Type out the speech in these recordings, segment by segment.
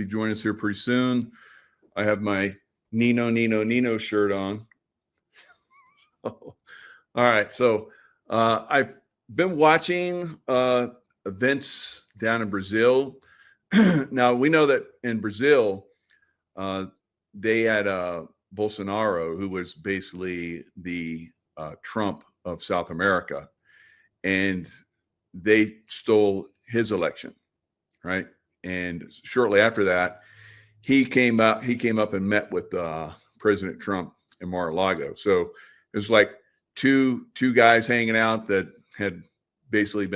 be joining us here pretty soon. I have my Nino shirt on. All right. So I've been watching events down in Brazil. Now, we know that in Brazil, they had Bolsonaro, who was basically the Trump of South America, and they stole his election, right? And shortly after that, he came up and met with President Trump in Mar-a-Lago. So it was like two guys hanging out that had basically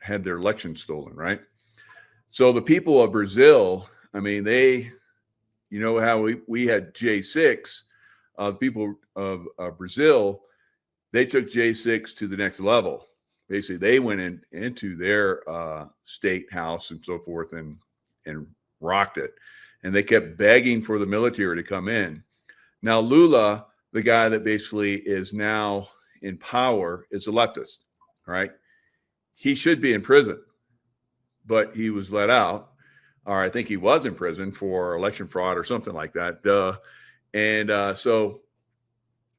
had their election stolen, right? So the people of Brazil, I mean, you know how we had J6, people of Brazil, they took J6 to the next level. Basically, they went into their state house and so forth and rocked it. And they kept begging for the military to come in. Now, Lula, the guy that basically is now in power, is a leftist, right? He should be in prison, but he was let out. Or I think he was in prison for election fraud or something like that. And so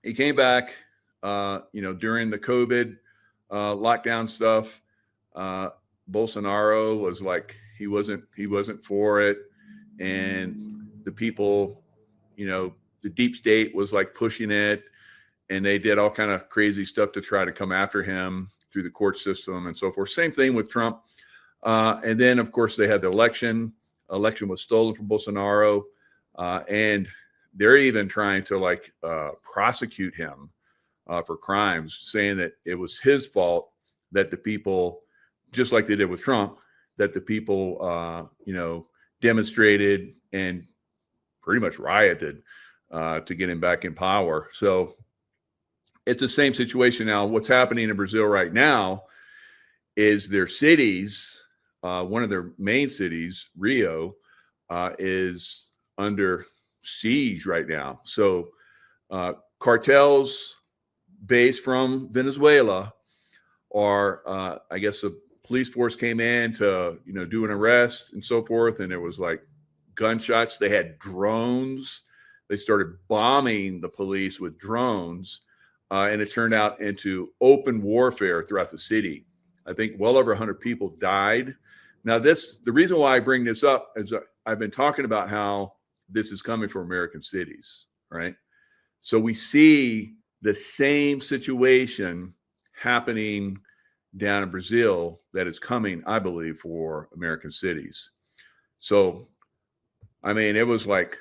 he came back, during the COVID lockdown stuff. Bolsonaro was like, he wasn't for it. And the people, the deep state was like pushing it, and they did all kind of crazy stuff to try to come after him through the court system and so forth. Same thing with Trump. And then, of course, they had the election. Election was stolen from Bolsonaro, and they're even trying to prosecute him for crimes, saying that it was his fault that the people, just like they did with Trump, that the people, demonstrated and pretty much rioted to get him back in power. So it's the same situation now. What's happening in Brazil right now is their cities, one of their main cities, Rio, is under siege right now. So cartels based from Venezuela are, I guess, a police force came in to, do an arrest and so forth. And there was like gunshots. They had drones. They started bombing the police with drones. And it turned out into open warfare throughout the city. I think well over 100 people died. Now, the reason why I bring this up is I've been talking about how this is coming from American cities, right? So we see the same situation happening down in Brazil that is coming, I believe, for American cities. So, I mean, it was like,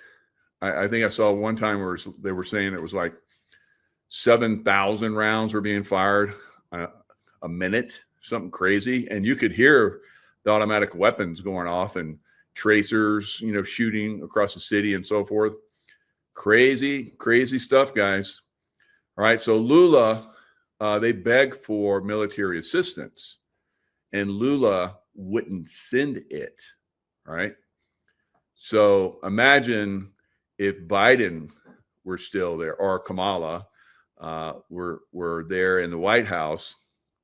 I think I saw one time where they were saying it was like 7,000 rounds were being fired a minute, something crazy. And you could hear the automatic weapons going off and tracers, shooting across the city and so forth. Crazy, crazy stuff, guys. All right. So Lula, they begged for military assistance, and Lula wouldn't send it. Right. So imagine if Biden were still there, or Kamala were there in the White House,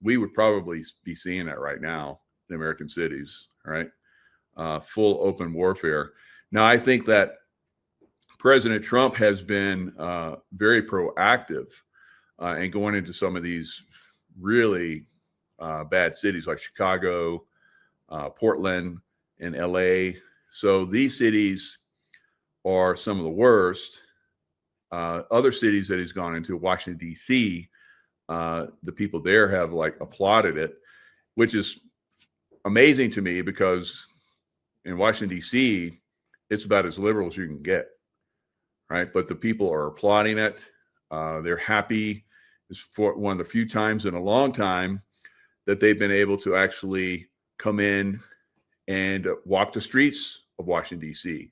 we would probably be seeing that right now in American cities, right? Full open warfare. Now, I think that President Trump has been very proactive in going into some of these really bad cities like Chicago, Portland, and LA. So these cities are some of the worst. Other cities that he's gone into, Washington, D.C., the people there have applauded it, which is amazing to me because in Washington, D.C., it's about as liberal as you can get, right? But the people are applauding it. They're happy. It's for one of the few times in a long time that they've been able to actually come in and walk the streets of Washington, D.C.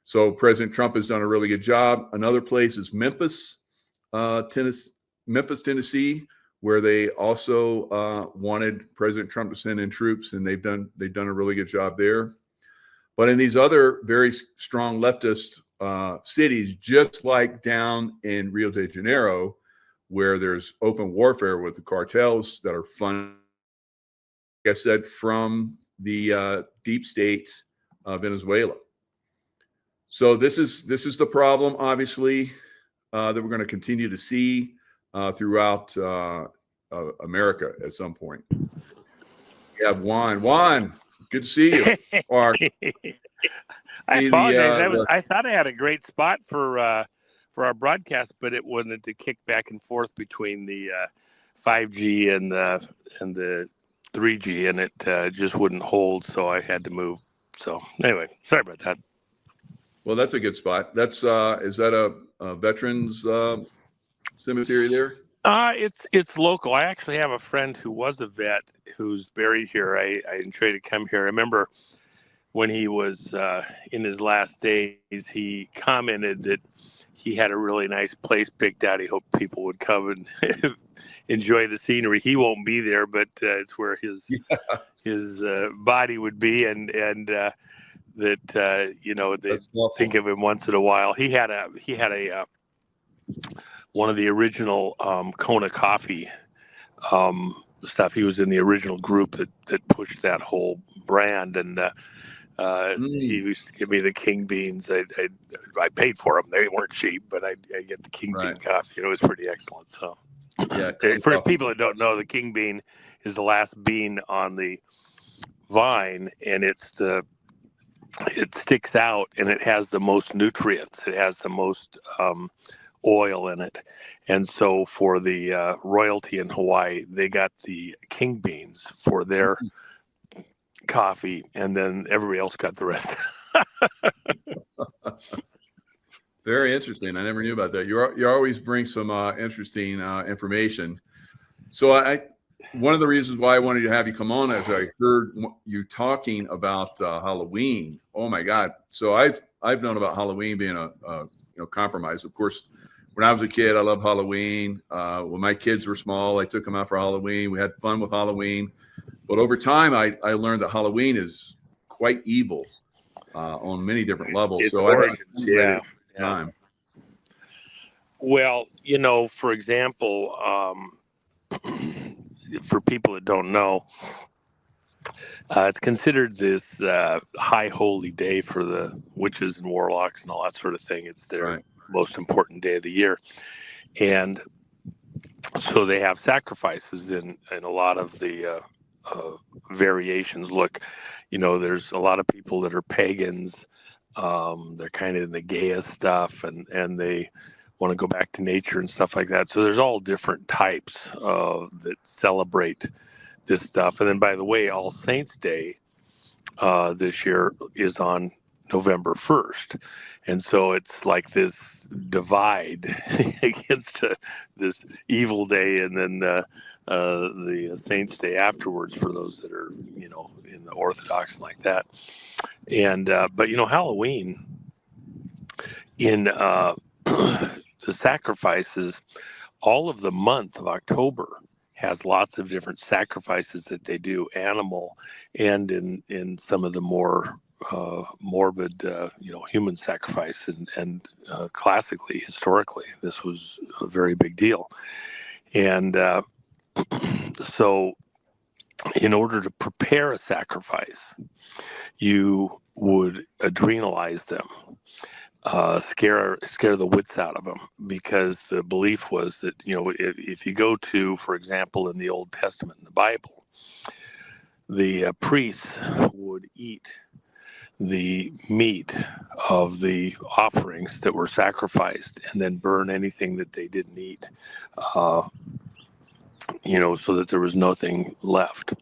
So President Trump has done a really good job. Another place is Memphis, Tennessee, where they also wanted President Trump to send in troops, and they've done a really good job there. But in these other very strong leftist cities, just like down in Rio de Janeiro, where there's open warfare with the cartels that are funded, like I said, from the deep state of Venezuela. So this is the problem, obviously, that we're going to continue to see throughout America at some point. We have Juan. Juan, good to see you. Or I apologize. I thought I had a great spot for our broadcast, but it wanted to kick back and forth between the 5G and the 3G, and it just wouldn't hold, so I had to move. So anyway, sorry about that. Well, that's a good spot. That's is that a veterans cemetery there? It's local. I actually have a friend who was a vet who's buried here. I enjoy to come here. I remember when he was in his last days, he commented that he had a really nice place picked out. He hoped people would come and enjoy the scenery. He won't be there, but it's where his body would be, and that they think of him once in a while. He had a one of the original Kona coffee stuff. He was in the original group that pushed that whole brand, and he used to give me the King beans. I paid for them; they weren't cheap, but I get the King bean coffee, and it was pretty excellent. So, yeah, for people that don't know, the King bean is the last bean on the vine, and it sticks out, and it has the most nutrients. It has the most oil in it, and so for the royalty in Hawaii, they got the King beans for their coffee, and then everybody else got the rest. Very interesting. I never knew about that. You always bring some interesting information. So one of the reasons why I wanted to have you come on is I heard you talking about Halloween. Oh my God! So I've known about Halloween being a compromise. Of course, when I was a kid, I loved Halloween. When my kids were small, I took them out for Halloween. We had fun with Halloween. But over time, I learned that Halloween is quite evil on many different levels. Its so origins, yeah. Time. Well, for example, for people that don't know, it's considered this high holy day for the witches and warlocks and all that sort of thing. It's their most important day of the year. And so they have sacrifices in a lot of the variations. Look, there's a lot of people that are pagans. They're kind of in the gayest stuff, and they want to go back to nature and stuff like that. So there's all different types that celebrate this stuff. And then, by the way, All Saints Day this year is on November 1st. And so it's like this divide against this evil day, and then the Saints Day afterwards for those that are, in the Orthodox like that. And but Halloween in the sacrifices, all of the month of October has lots of different sacrifices that they do, animal and in some of the more morbid, human sacrifice. And classically, historically, this was a very big deal. And so in order to prepare a sacrifice, you would adrenalize them, scare the wits out of them, because the belief was that, if you go to, for example, in the Old Testament, in the Bible, the priests would eat the meat of the offerings that were sacrificed and then burn anything that they didn't eat, so that there was nothing left.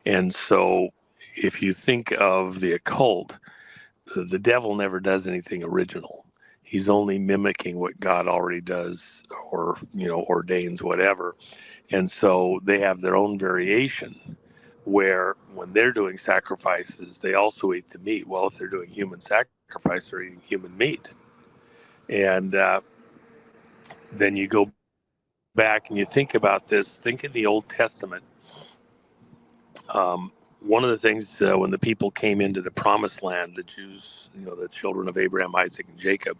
And so if you think of the occult, the devil never does anything original. He's only mimicking what God already does, or ordains, whatever. And so they have their own variation, where when they're doing sacrifices, they also eat the meat. Well, if they're doing human sacrifice, they're eating human meat. And then you go back and you think about this. Think in the Old Testament. One of the things, when the people came into the Promised Land, the Jews, the children of Abraham, Isaac, and Jacob,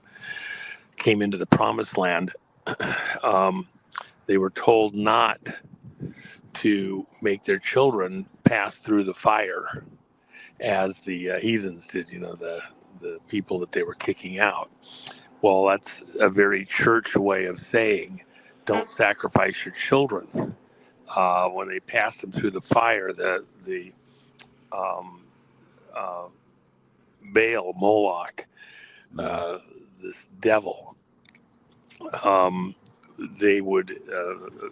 came into the Promised Land, they were told not to make their children pass through the fire as the heathens did, the people that they were kicking out. Well, that's a very church way of saying, don't sacrifice your children. When they passed them through the fire, the um, uh, Baal, Moloch, this devil, they would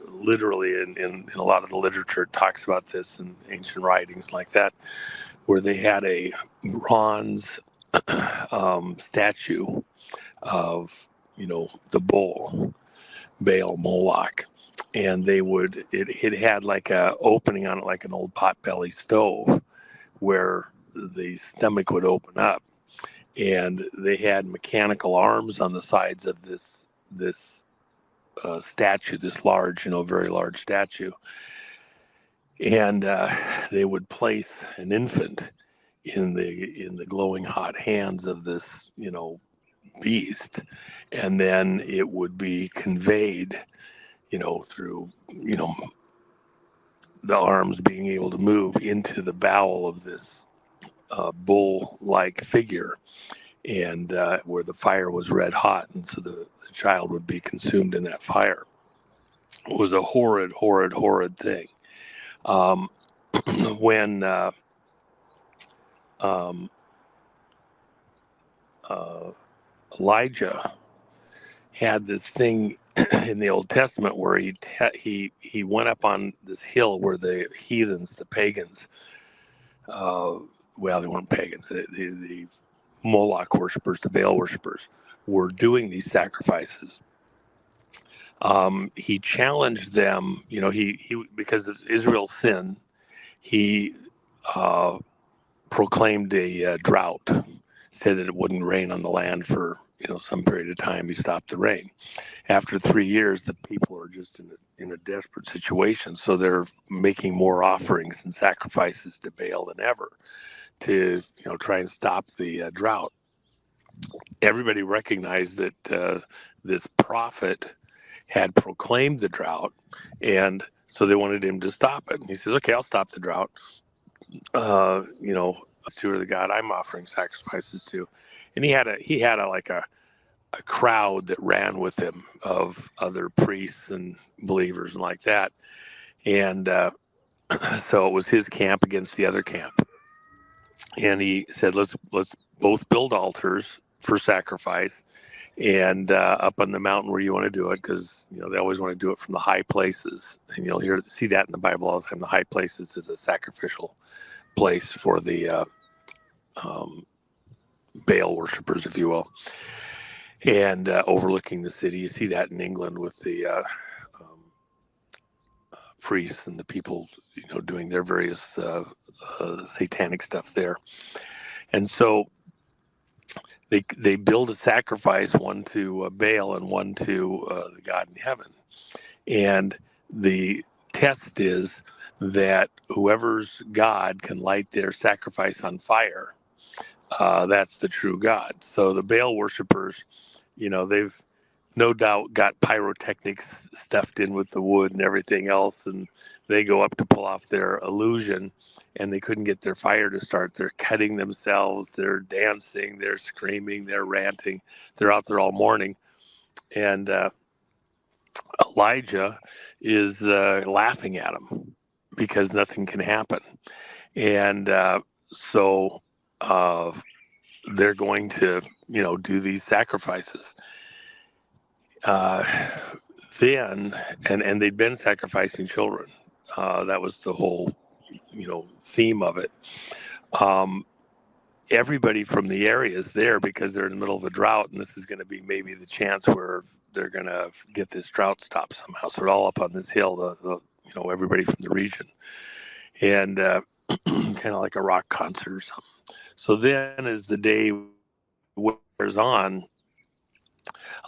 literally, in a lot of the literature, it talks about this in ancient writings like that, where they had a bronze statue of, the bull, Baal, Moloch. And they would, it had like a opening on it, like an old potbelly stove, where the stomach would open up. And they had mechanical arms on the sides of this statue, this large, very large statue. And they would place an infant in the glowing hot hands of this, beast, and then it would be conveyed, through, the arms being able to move into the bowel of this bull-like figure, and where the fire was red hot, and so the child would be consumed in that fire. It was a horrid, horrid, horrid thing. When Elijah had this thing in the Old Testament where he went up on this hill where the heathens, the pagans, well, they weren't pagans, the Moloch worshippers, the Baal worshippers, were doing these sacrifices. He challenged them, he because of Israel's sin, he proclaimed a drought, said that it wouldn't rain on the land for some period of time. He stopped the rain. After 3 years, the people are just in a desperate situation, so they're making more offerings and sacrifices to Baal than ever to try and stop the drought. Everybody recognized that this prophet had proclaimed the drought, and so they wanted him to stop it. And he says, "Okay, I'll stop the drought. To the God I'm offering sacrifices to," and he had a crowd that ran with him of other priests and believers and like that, and so it was his camp against the other camp, and he said, "Let's both build altars for sacrifice, and up on the mountain where you want to do it, because they always want to do it from the high places, and you'll see that in the Bible all the time. The high places is a sacrificial place for the Baal worshippers, if you will, and overlooking the city. You see that in England with the priests and the people, doing their various satanic stuff there. And so they build a sacrifice, one to Baal and one to the God in heaven. And the test is that whoever's God can light their sacrifice on fire, that's the true God. So the Baal worshipers, they've no doubt got pyrotechnics stuffed in with the wood and everything else, and they go up to pull off their illusion, and they couldn't get their fire to start. They're cutting themselves, they're dancing, they're screaming, they're ranting, they're out there all morning. And Elijah is laughing at them because nothing can happen. And so they're going to, do these sacrifices. Then, and they'd been sacrificing children. That was the whole, theme of it. Everybody from the area is there because they're in the middle of a drought, and this is going to be maybe the chance where they're going to get this drought stopped somehow. So they're all up on this hill, everybody from the region, and kind of like a rock concert or something. So then, as the day wears on,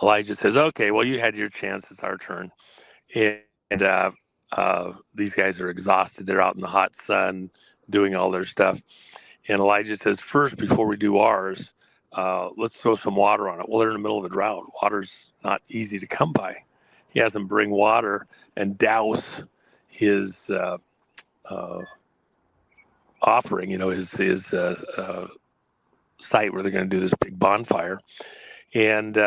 Elijah says, "Okay, well, you had your chance. It's our turn." And these guys are exhausted. They're out in the hot sun doing all their stuff. And Elijah says, "First, before we do ours, let's throw some water on it." Well, they're in the middle of a drought. Water's not easy to come by. He has them bring water and douse his offering, his site where they're going to do this big bonfire. And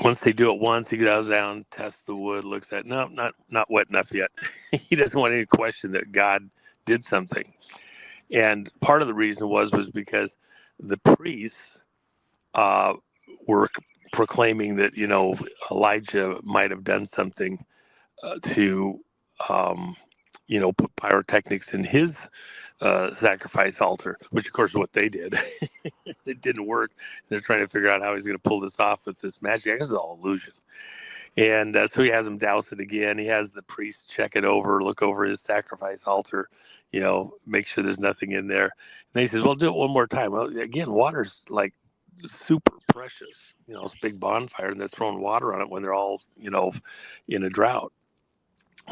once they do it once, he goes down, tests the wood, looks at, no, not wet enough yet. He doesn't want any question that God did something. And part of the reason was because the priests were proclaiming that, Elijah might have done something to, put pyrotechnics in his sacrifice altar, which of course is what they did. It didn't work. They're trying to figure out how he's going to pull this off with this magic. I guess it's all illusion. And so he has him douse it again. He has the priest check it over, look over his sacrifice altar, make sure there's nothing in there. And he says, well, do it one more time. Well, again, water's like super precious. It's a big bonfire, and they're throwing water on it when they're all, in a drought.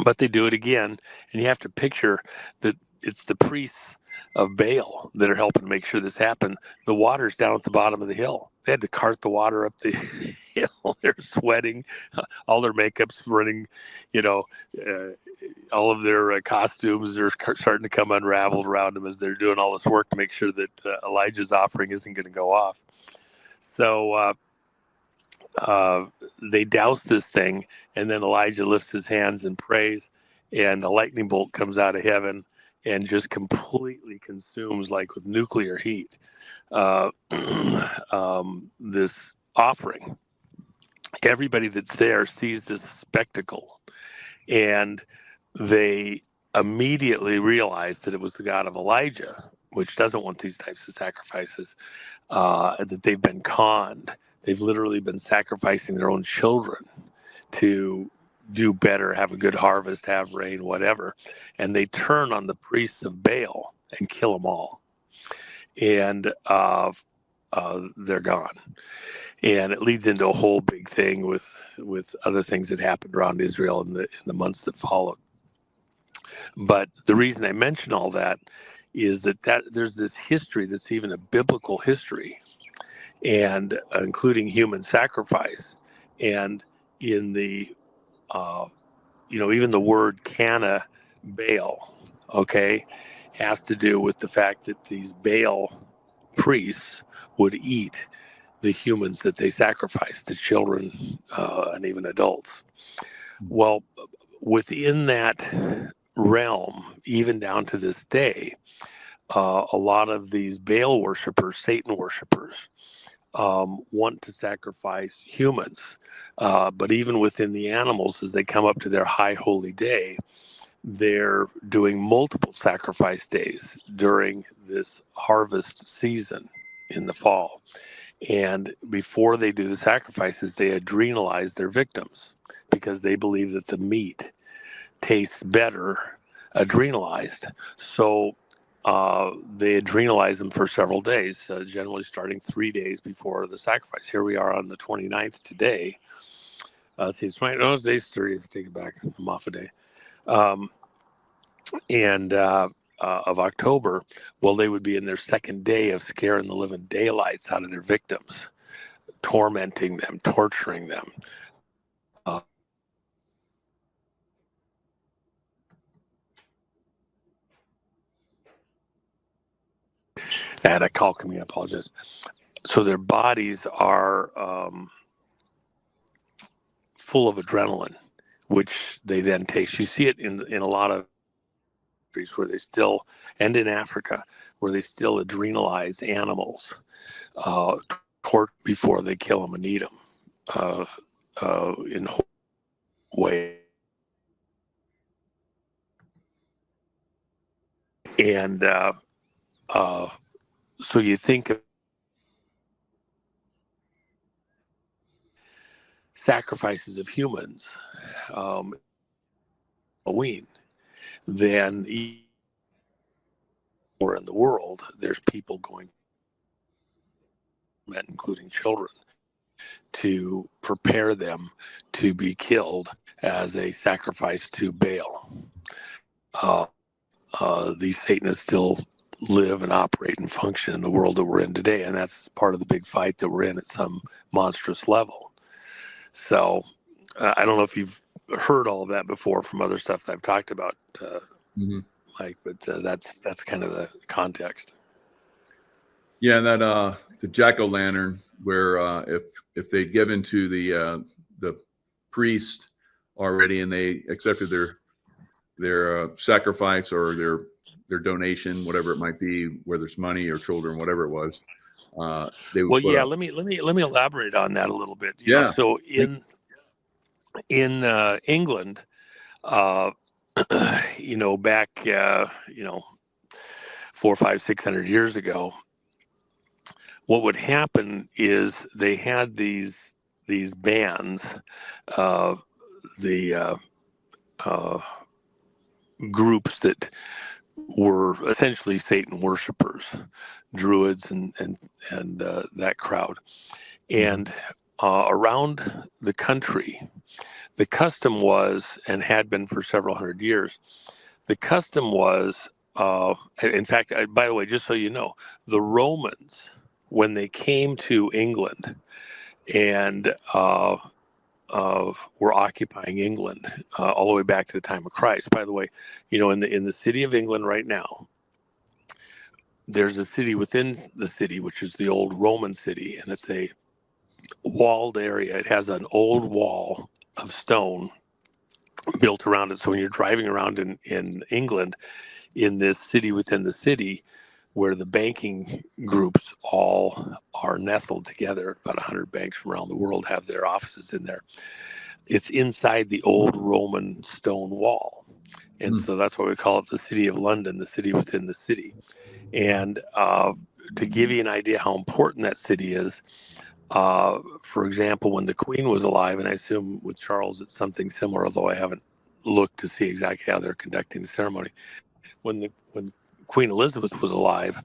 But they do it again, and you have to picture that it's the priests of Baal that are helping make sure this happened. The water's down at the bottom of the hill. They had to cart the water up the hill. They're sweating. All their makeup's running, all of their costumes are starting to come unraveled around them as they're doing all this work to make sure that Elijah's offering isn't going to go off. So they douse this thing, and then Elijah lifts his hands and prays, and a lightning bolt comes out of heaven and just completely consumes, like with nuclear heat, this offering. Everybody that's there sees this spectacle, and they immediately realize that it was the God of Elijah, which doesn't want these types of sacrifices, that they've been conned. They've literally been sacrificing their own children to do better, have a good harvest, have rain, whatever. And they turn on the priests of Baal and kill them all. And they're gone. And it leads into a whole big thing with other things that happened around Israel in the months that followed. But the reason I mention all that is that there's this history that's even a biblical history, and including human sacrifice. And in the, even the word Cana Baal, okay, has to do with the fact that these Baal priests would eat the humans that they sacrificed, the children and even adults. Well, within that realm, even down to this day, a lot of these Baal worshipers, Satan worshipers, want to sacrifice humans. But even within the animals, as they come up to their high holy day, they're doing multiple sacrifice days during this harvest season in the fall. And before they do the sacrifices, they adrenalize their victims because they believe that the meat tastes better adrenalized. So they adrenalize them for several days, generally starting 3 days before the sacrifice. Here we are on the 29th today. See, it's right. No, today's 30th. Take it back. I'm off a day. Of October, well, they would be in their second day of scaring the living daylights out of their victims, tormenting them, torturing them. And a call coming, I apologize. So their bodies are full of adrenaline, which they then take. You see it in a lot of countries where they still, and in Africa, where they still adrenalize animals before they kill them and eat them in a way. And so you think of sacrifices of humans, Halloween, then or in the world, there's people going, including children, to prepare them to be killed as a sacrifice to Baal. These Satanists still live and operate and function in the world that we're in today, and that's part of the big fight that we're in at some monstrous level. So I don't know if you've heard all of that before from other stuff that I've talked about, Mike, but that's kind of the context. Yeah, that the jack-o'-lantern, where if they'd given to the priest already and they accepted their sacrifice or their donation, whatever it might be, whether it's money or children, whatever it was, they would Well, put yeah. up. Let me elaborate on that a little bit. Yeah, So in England, uh, back 400, 500, 600 years ago, what would happen is they had these bands, uh, the uh, groups that were essentially Satan worshipers, druids and that crowd, and around the country, the custom was, and had been for several hundred years, the custom was, in fact, by the way, just so you know, the Romans, when they came to England and were occupying England all the way back to the time of Christ. By the way, in the city of England right now, there's a city within the city, which is the old Roman city, and it's a walled area. It has an old wall of stone built around it. So when you're driving around in England, in this city within the city, where the banking groups all are nestled together, about 100 banks from around the world have their offices in there. It's inside the old Roman stone wall. And so that's why we call it the City of London, the city within the city. And to give you an idea how important that city is, for example, when the Queen was alive, and I assume with Charles it's something similar, although I haven't looked to see exactly how they're conducting the ceremony. When Queen Elizabeth was alive,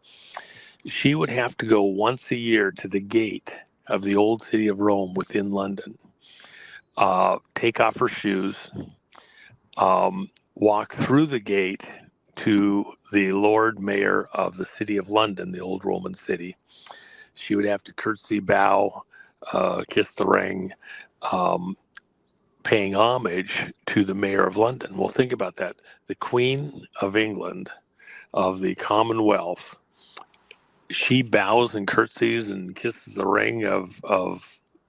she would have to go once a year to the gate of the old city of Rome within London, take off her shoes, walk through the gate to the Lord Mayor of the City of London, the old Roman city. She would have to curtsy, bow, kiss the ring, paying homage to the Mayor of London. Well, think about that. The Queen of England, of the Commonwealth, she bows and curtsies and kisses the ring of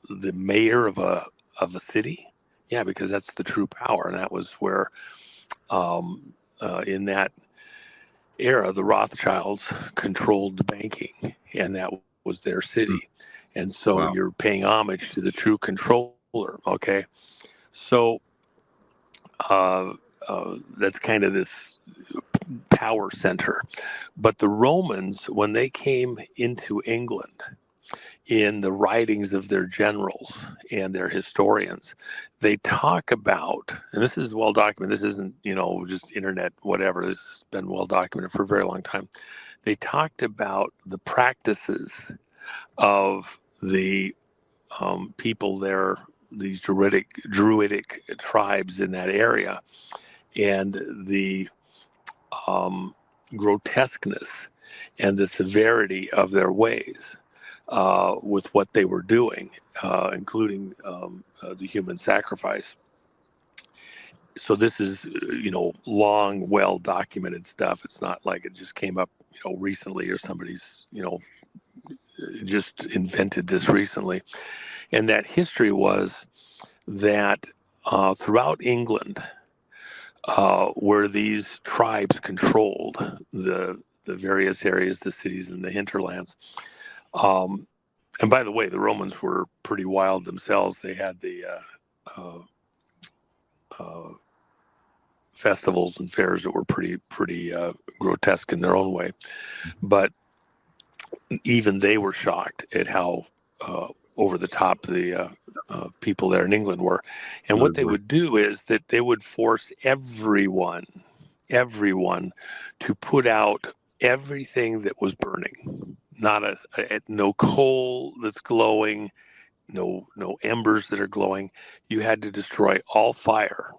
the mayor of a city. Yeah, because that's the true power, and that was where in that era the Rothschilds controlled the banking, and that was their city, and so you're paying homage to the true controller. Okay, so that's kind of this power center. But the Romans, when they came into England, in the writings of their generals and their historians, they talk about, and this is well documented, this isn't, just internet, whatever, this has been well documented for a very long time. They talked about the practices of the people there, these druidic tribes in that area, and the grotesqueness and the severity of their ways with what they were doing, including the human sacrifice. So this is, long, well documented stuff. It's not like it just came up, recently, or somebody's, just invented this recently. And that history was that throughout England, where these tribes controlled the various areas, the cities and the hinterlands. And by the way, the Romans were pretty wild themselves. They had the festivals and fairs that were pretty grotesque in their own way. But even they were shocked at how over the top the people there in England were. And what they would do is that they would force everyone to put out everything that was burning. Not no coal that's glowing, no embers that are glowing. You had to destroy all fire.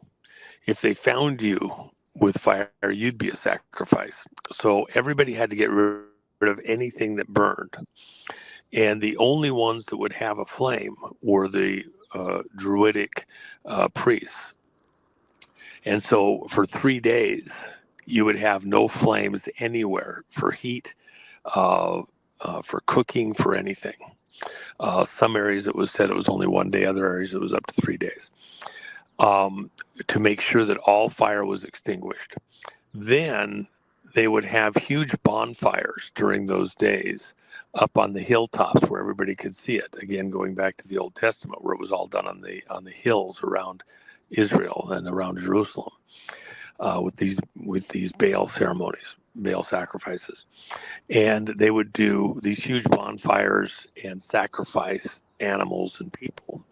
If they found you with fire, you'd be a sacrifice. So everybody had to get rid of anything that burned. And the only ones that would have a flame were the druidic priests. And so for 3 days, you would have no flames anywhere for heat, for cooking, for anything. Some areas it was said it was only 1 day, other areas it was up to 3 days, to make sure that all fire was extinguished. Then they would have huge bonfires during those days up on the hilltops where everybody could see it. Again, going back to the Old Testament, where it was all done on the hills around Israel and around Jerusalem, with these Baal ceremonies, Baal sacrifices. And they would do these huge bonfires and sacrifice animals and people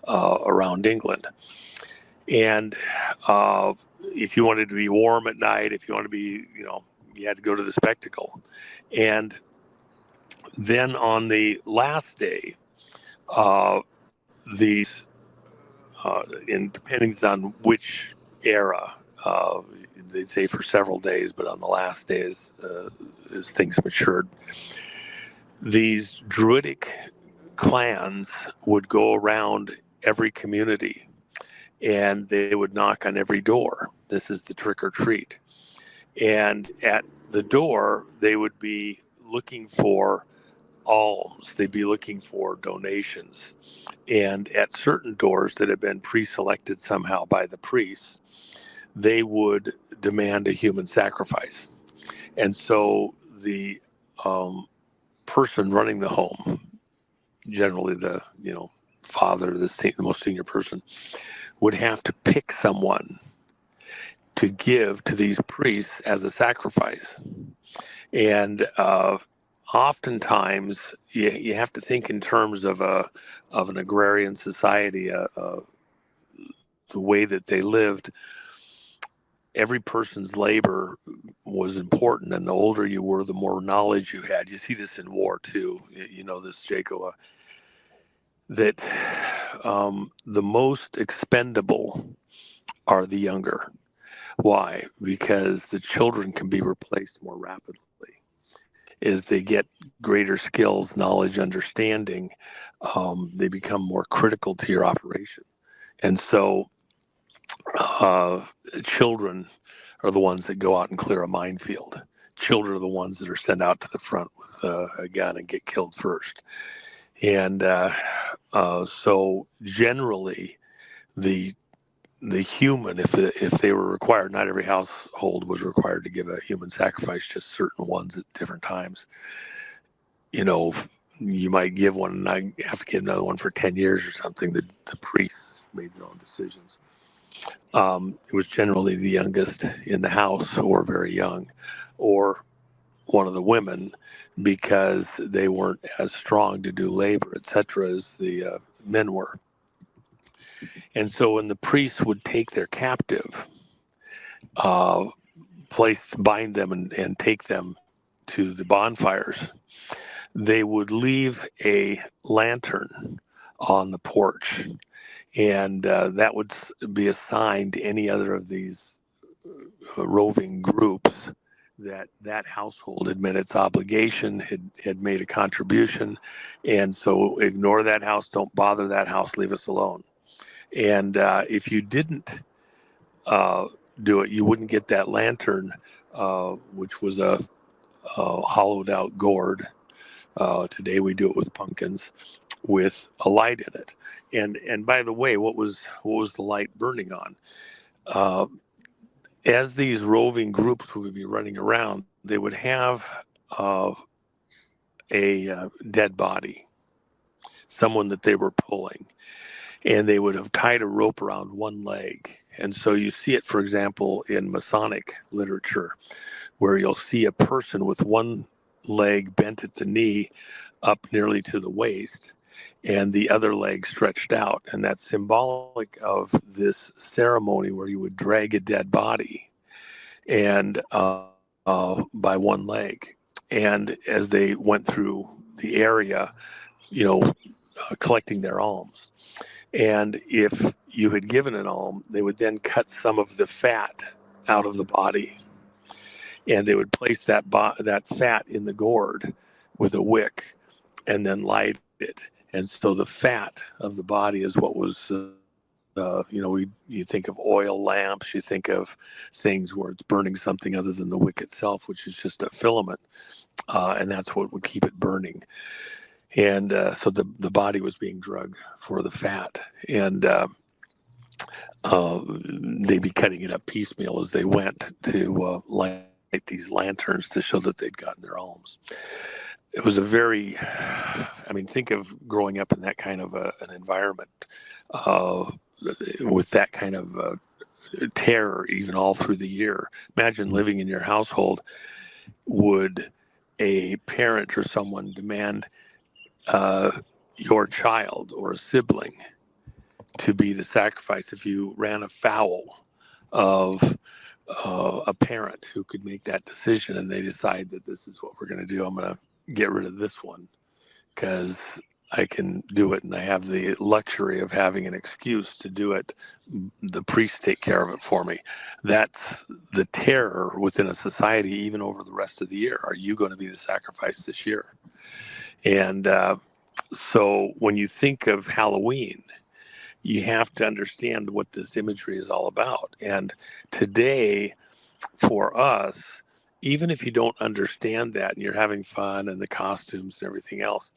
around England. And if you wanted to be warm at night, if you wanted to be, you had to go to the spectacle. And then on the last day, these, depending on which era, they say for several days, but on the last day, as things matured, these druidic clans would go around every community and they would knock on every door. This is the trick or treat. And at the door, they would be looking for alms. They'd be looking for donations. And at certain doors that had been pre-selected somehow by the priests, they would demand a human sacrifice. And so the person running the home, generally the father, the most senior person, would have to pick someone to give to these priests as a sacrifice. And oftentimes you have to think in terms of an agrarian society, the way that they lived. Every person's labor was important, and the older you were, the more knowledge you had. You see this in war too. You know this, Jaco, that the most expendable are the younger. Why? Because the children can be replaced more rapidly as they get greater skills, knowledge, understanding. They become more critical to your operation. And so children are the ones that go out and clear a minefield. Children are the ones that are sent out to the front with a gun and get killed first. And so generally, the human, if they were required, not every household was required to give a human sacrifice, just certain ones at different times. You might give one and I have to give another one for 10 years or something. The priests made their own decisions. It was generally the youngest in the house, or very young, or one of the women, because they weren't as strong to do labor, etc., as the men were. And so when the priests would take their captive, bind them and take them to the bonfires, they would leave a lantern on the porch, and that would be assigned to any other of these roving groups that household had met its obligation, had made a contribution, and so ignore that house, don't bother that house, leave us alone. And if you didn't do it, you wouldn't get that lantern, which was a hollowed out gourd. Today we do it with pumpkins, with a light in it. And by the way, what was the light burning on? As these roving groups would be running around, they would have a dead body, someone that they were pulling, and they would have tied a rope around one leg. And so you see it, for example, in Masonic literature, where you'll see a person with one leg bent at the knee up nearly to the waist and the other leg stretched out. And that's symbolic of this ceremony where you would drag a dead body and by one leg. And as they went through the area, collecting their alms. And if you had given an alm, they would then cut some of the fat out of the body, and they would place that fat in the gourd with a wick, and then light it. And so the fat of the body is what was you think of oil lamps, you think of things where it's burning something other than the wick itself, which is just a filament, and that's what would keep it burning. And so the body was being drugged for the fat, and they'd be cutting it up piecemeal as they went to light these lanterns to show that they'd gotten their alms. It was a very, I mean, think of growing up in that kind of an environment with that kind of terror even all through the year. Imagine living in your household. Would a parent or someone demand your child or a sibling to be the sacrifice if you ran afoul of a parent who could make that decision, and they decide that this is what we're going to do? I'm going to get rid of this one because I can do it and I have the luxury of having an excuse to do it. The priests take care of it for me. That's the terror within a society, even over the rest of the year. Are you going to be the sacrifice this year? And so when you think of Halloween, you have to understand what this imagery is all about. And today, for us, even if you don't understand that and you're having fun and the costumes and everything else,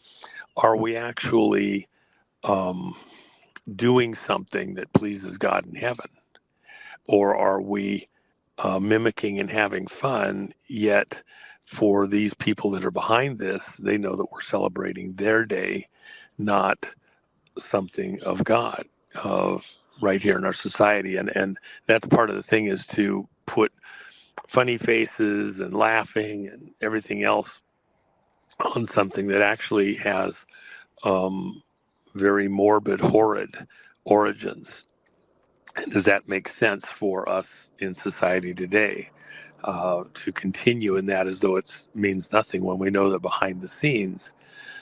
are we actually doing something that pleases God in heaven? Or are we mimicking and having fun, yet for these people that are behind this, they know that we're celebrating their day, not something of God, of right here in our society. And that's part of the thing, is to put funny faces and laughing and everything else on something that actually has very morbid, horrid origins. And does that make sense for us in society today, to continue in that as though it means nothing, when we know that behind the scenes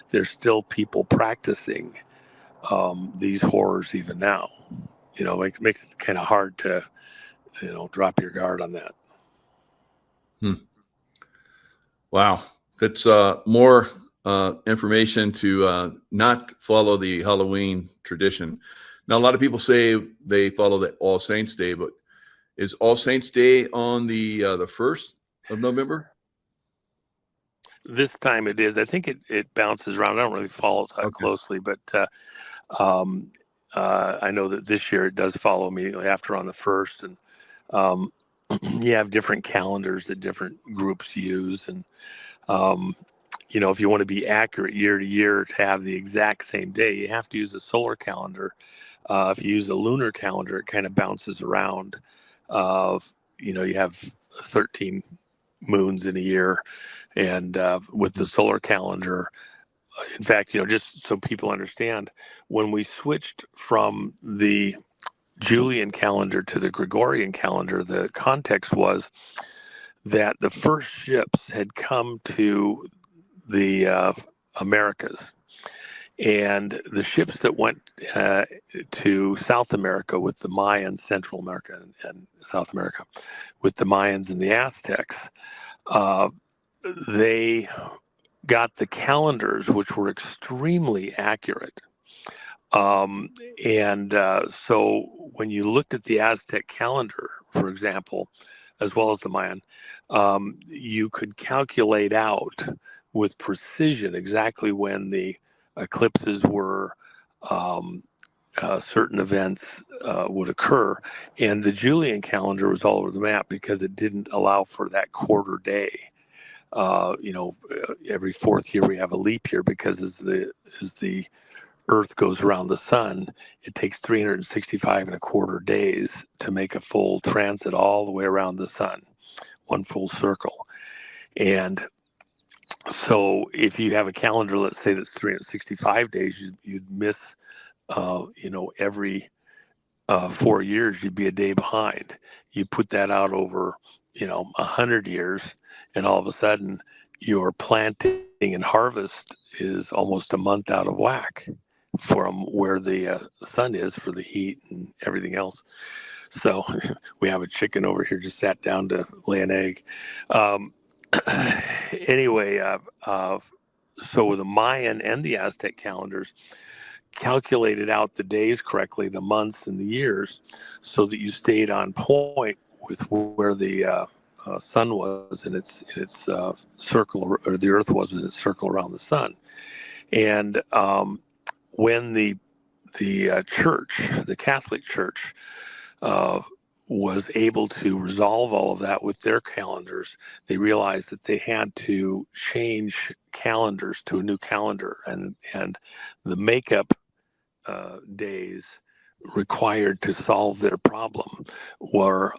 there's still people practicing these horrors even now? It makes it kind of hard to drop your guard on that. Wow, that's more information to not follow the Halloween tradition. Now, a lot of people say they follow the All Saints Day, but is All Saints Day on the 1st of November? This time it is. I think it bounces around. I don't really follow it that closely, but I know that this year it does follow immediately after on the 1st. And you have different calendars that different groups use. And, if you want to be accurate year to year to have the exact same day, you have to use a solar calendar. If you use a lunar calendar, it kind of bounces around. You have 13 moons in a year. And with the solar calendar, in fact, just so people understand, when we switched from the Julian calendar to the Gregorian calendar, the context was that the first ships had come to the Americas. And the ships that went to South America with the Mayans, Central America and South America, with the Mayans and the Aztecs, they got the calendars, which were extremely accurate. So when you looked at the Aztec calendar, for example, as well as the Mayan, you could calculate out with precision exactly when the eclipses were, certain events would occur. And the Julian calendar was all over the map because it didn't allow for that quarter day. Every fourth year we have a leap year, because as the Earth goes around the sun, it takes 365 and a quarter days to make a full transit all the way around the sun, one full circle. And so if you have a calendar, let's say that's 365 days, you'd miss, every 4 years, you'd be a day behind. You put that out over, 100 years, and all of a sudden your planting and harvest is almost a month out of whack from where the sun is for the heat and everything else. So we have a chicken over here just sat down to lay an egg. Anyway, so the Mayan and the Aztec calendars calculated out the days correctly, the months and the years, so that you stayed on point with where the sun was in its circle, or the Earth was in its circle around the sun. And when the church, the Catholic Church, was able to resolve all of that with their calendars, they realized that they had to change calendars to a new calendar, and the makeup days required to solve their problem were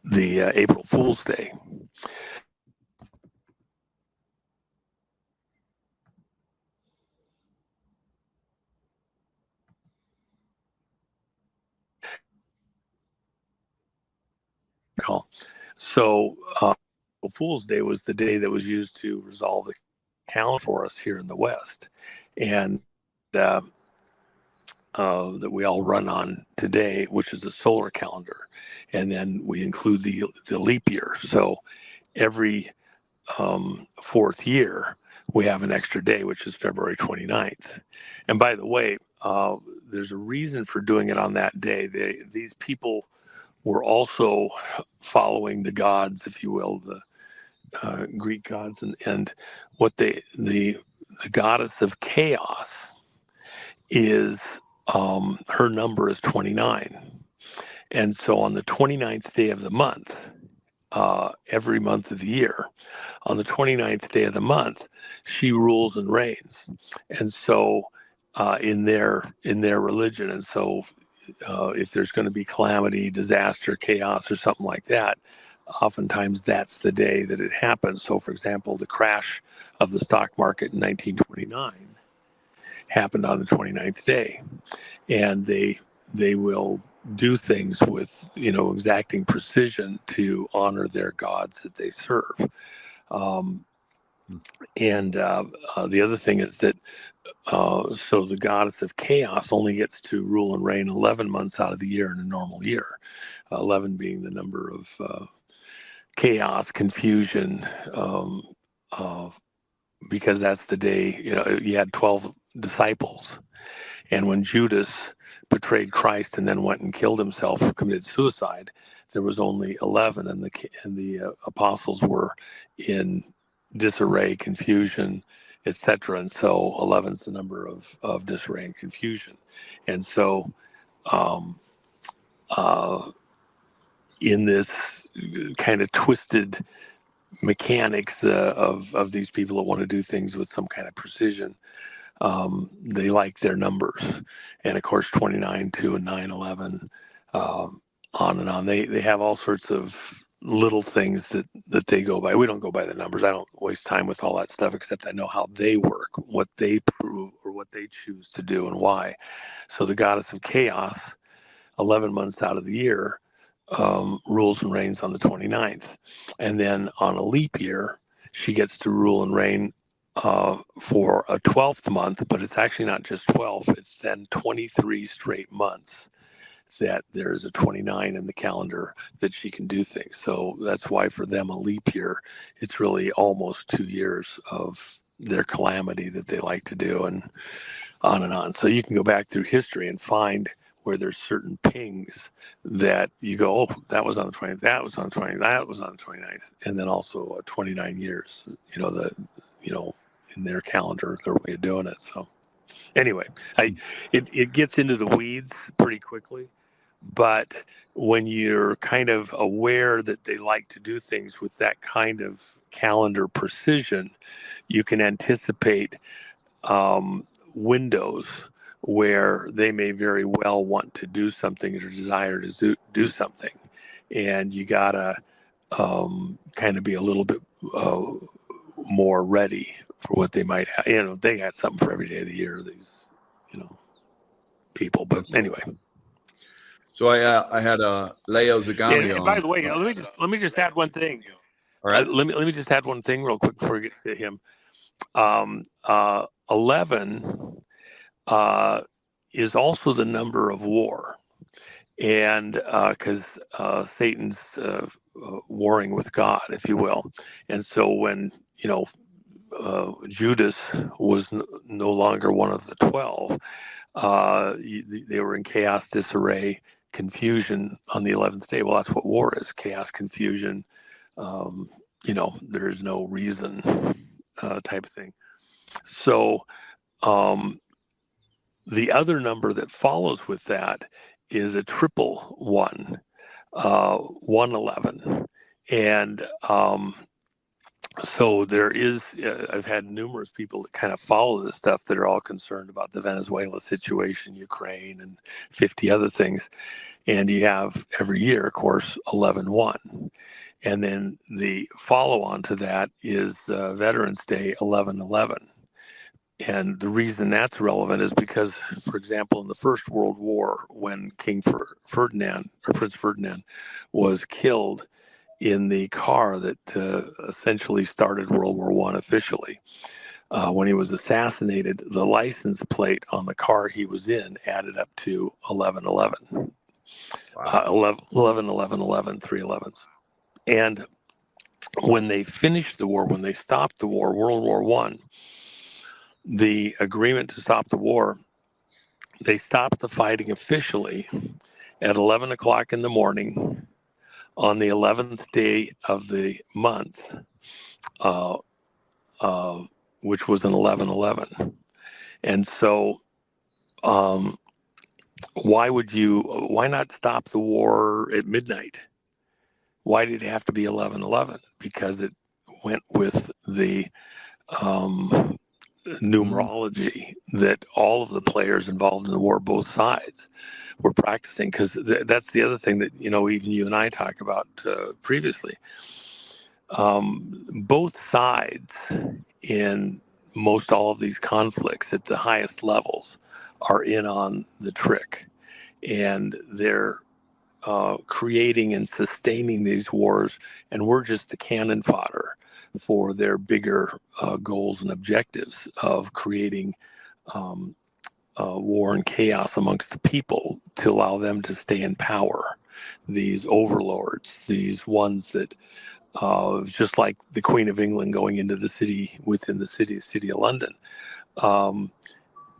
the April Fool's Day. So April Fool's Day was the day that was used to resolve the calendar for us here in the West, and that we all run on today, which is the solar calendar, and then we include the leap year. So every fourth year, we have an extra day, which is February 29th. And by the way, there's a reason for doing it on that day. These people were also following the gods, if you will, the Greek gods, and what the goddess of chaos is. Her number is 29, and so on the 29th day of the month, every month of the year, on the 29th day of the month, she rules and reigns. And so in their religion, and so if there's going to be calamity, disaster, chaos, or something like that, oftentimes that's the day that it happens. So, for example, the crash of the stock market in 1929 happened on the 29th day, and they will do things with exacting precision to honor their gods that they serve. And the other thing is that so the goddess of chaos only gets to rule and reign 11 months out of the year in a normal year, 11 being the number of chaos, confusion, because that's the day, you had 12 disciples. And when Judas betrayed Christ and then went and killed himself, committed suicide, there was only 11, and the apostles were in disarray, confusion, etc. And so 11 is the number of disarray and confusion. And so in this kind of twisted mechanics of these people that want to do things with some kind of precision, they like their numbers. And of course, 29, 2, and 9, 11, on and on. They have all sorts of little things that they go by. We don't go by the numbers. I don't waste time with all that stuff, except I know how they work, what they prove, or what they choose to do, and why. So the goddess of chaos, 11 months out of the year, rules and reigns on the 29th. And then on a leap year, she gets to rule and reign for a 12th month, but it's actually not just 12, it's then 23 straight months that there's a 29 in the calendar that she can do things. So that's why for them a leap year, it's really almost 2 years of their calamity that they like to do, and on and on. So you can go back through history and find where there's certain pings that you go, oh, that was on the 20th, that was on the 20th, that was on the 29th, and then also 29 years, in their calendar, their way of doing it. So anyway, it gets into the weeds pretty quickly, but when you're kind of aware that they like to do things with that kind of calendar precision, you can anticipate windows where they may very well want to do something or desire to do something, and you gotta kind of be a little bit more ready for what they might have. They got something for every day of the year, these people. But anyway. So I had Leo Zagami and on. by the way, let me just add one thing. All right. Let me just add one thing real quick before we get to him. 11 is also the number of war, and because Satan's warring with God, if you will, and so when Judas was no longer one of the 12. They were in chaos, disarray, confusion on the 11th day. Well, that's what war is: chaos, confusion. There is no reason, type of thing. So the other number that follows with that is a triple one, 111, and so there is. I've had numerous people that kind of follow this stuff that are all concerned about the Venezuela situation, Ukraine, and 50 other things. And you have every year, of course, 11/1. And then the follow on to that is Veterans Day 11/11. And the reason that's relevant is because, for example, in the First World War, when King Ferdinand or Prince Ferdinand was killed in the car that essentially started World War I officially, when he was assassinated, the license plate on the car he was in added up to 11/11. Wow. 11/11/11, 3 11s. And when they finished the war, when they stopped the war, World War I, the agreement to stop the war, they stopped the fighting officially at 11 o'clock in the morning on the 11th day of the month, which was an 11/11. And so, why not stop the war at midnight? Why did it have to be 11/11? Because it went with the numerology that all of the players involved in the war, both sides, were practicing. Because that's the other thing that, even you and I talk about previously. Both sides in most all of these conflicts at the highest levels are in on the trick. And they're creating and sustaining these wars, and we're just the cannon fodder for their bigger goals and objectives of creating war and chaos amongst the people to allow them to stay in power. These overlords, these ones that, just like the Queen of England going into the city, within the city of London,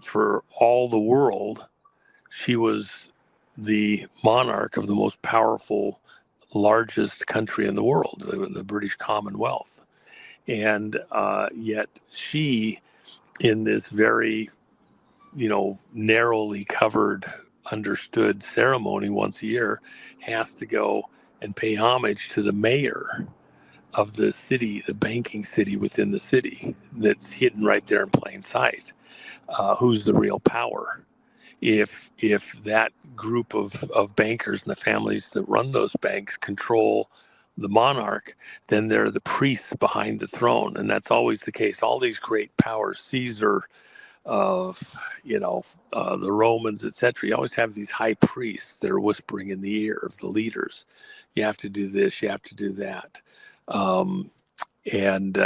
for all the world, she was the monarch of the most powerful, largest country in the world, the British Commonwealth. And yet she, in this very, narrowly covered, understood ceremony once a year, has to go and pay homage to the mayor of the city, the banking city within the city that's hidden right there in plain sight. Who's the real power? If that group of bankers and the families that run those banks control the monarch, then they're the priests behind the throne. And that's always the case. All these great powers, Caesar, the Romans, etc. You always have these high priests that are whispering in the ear of the leaders. You have to do this, you have to do that. And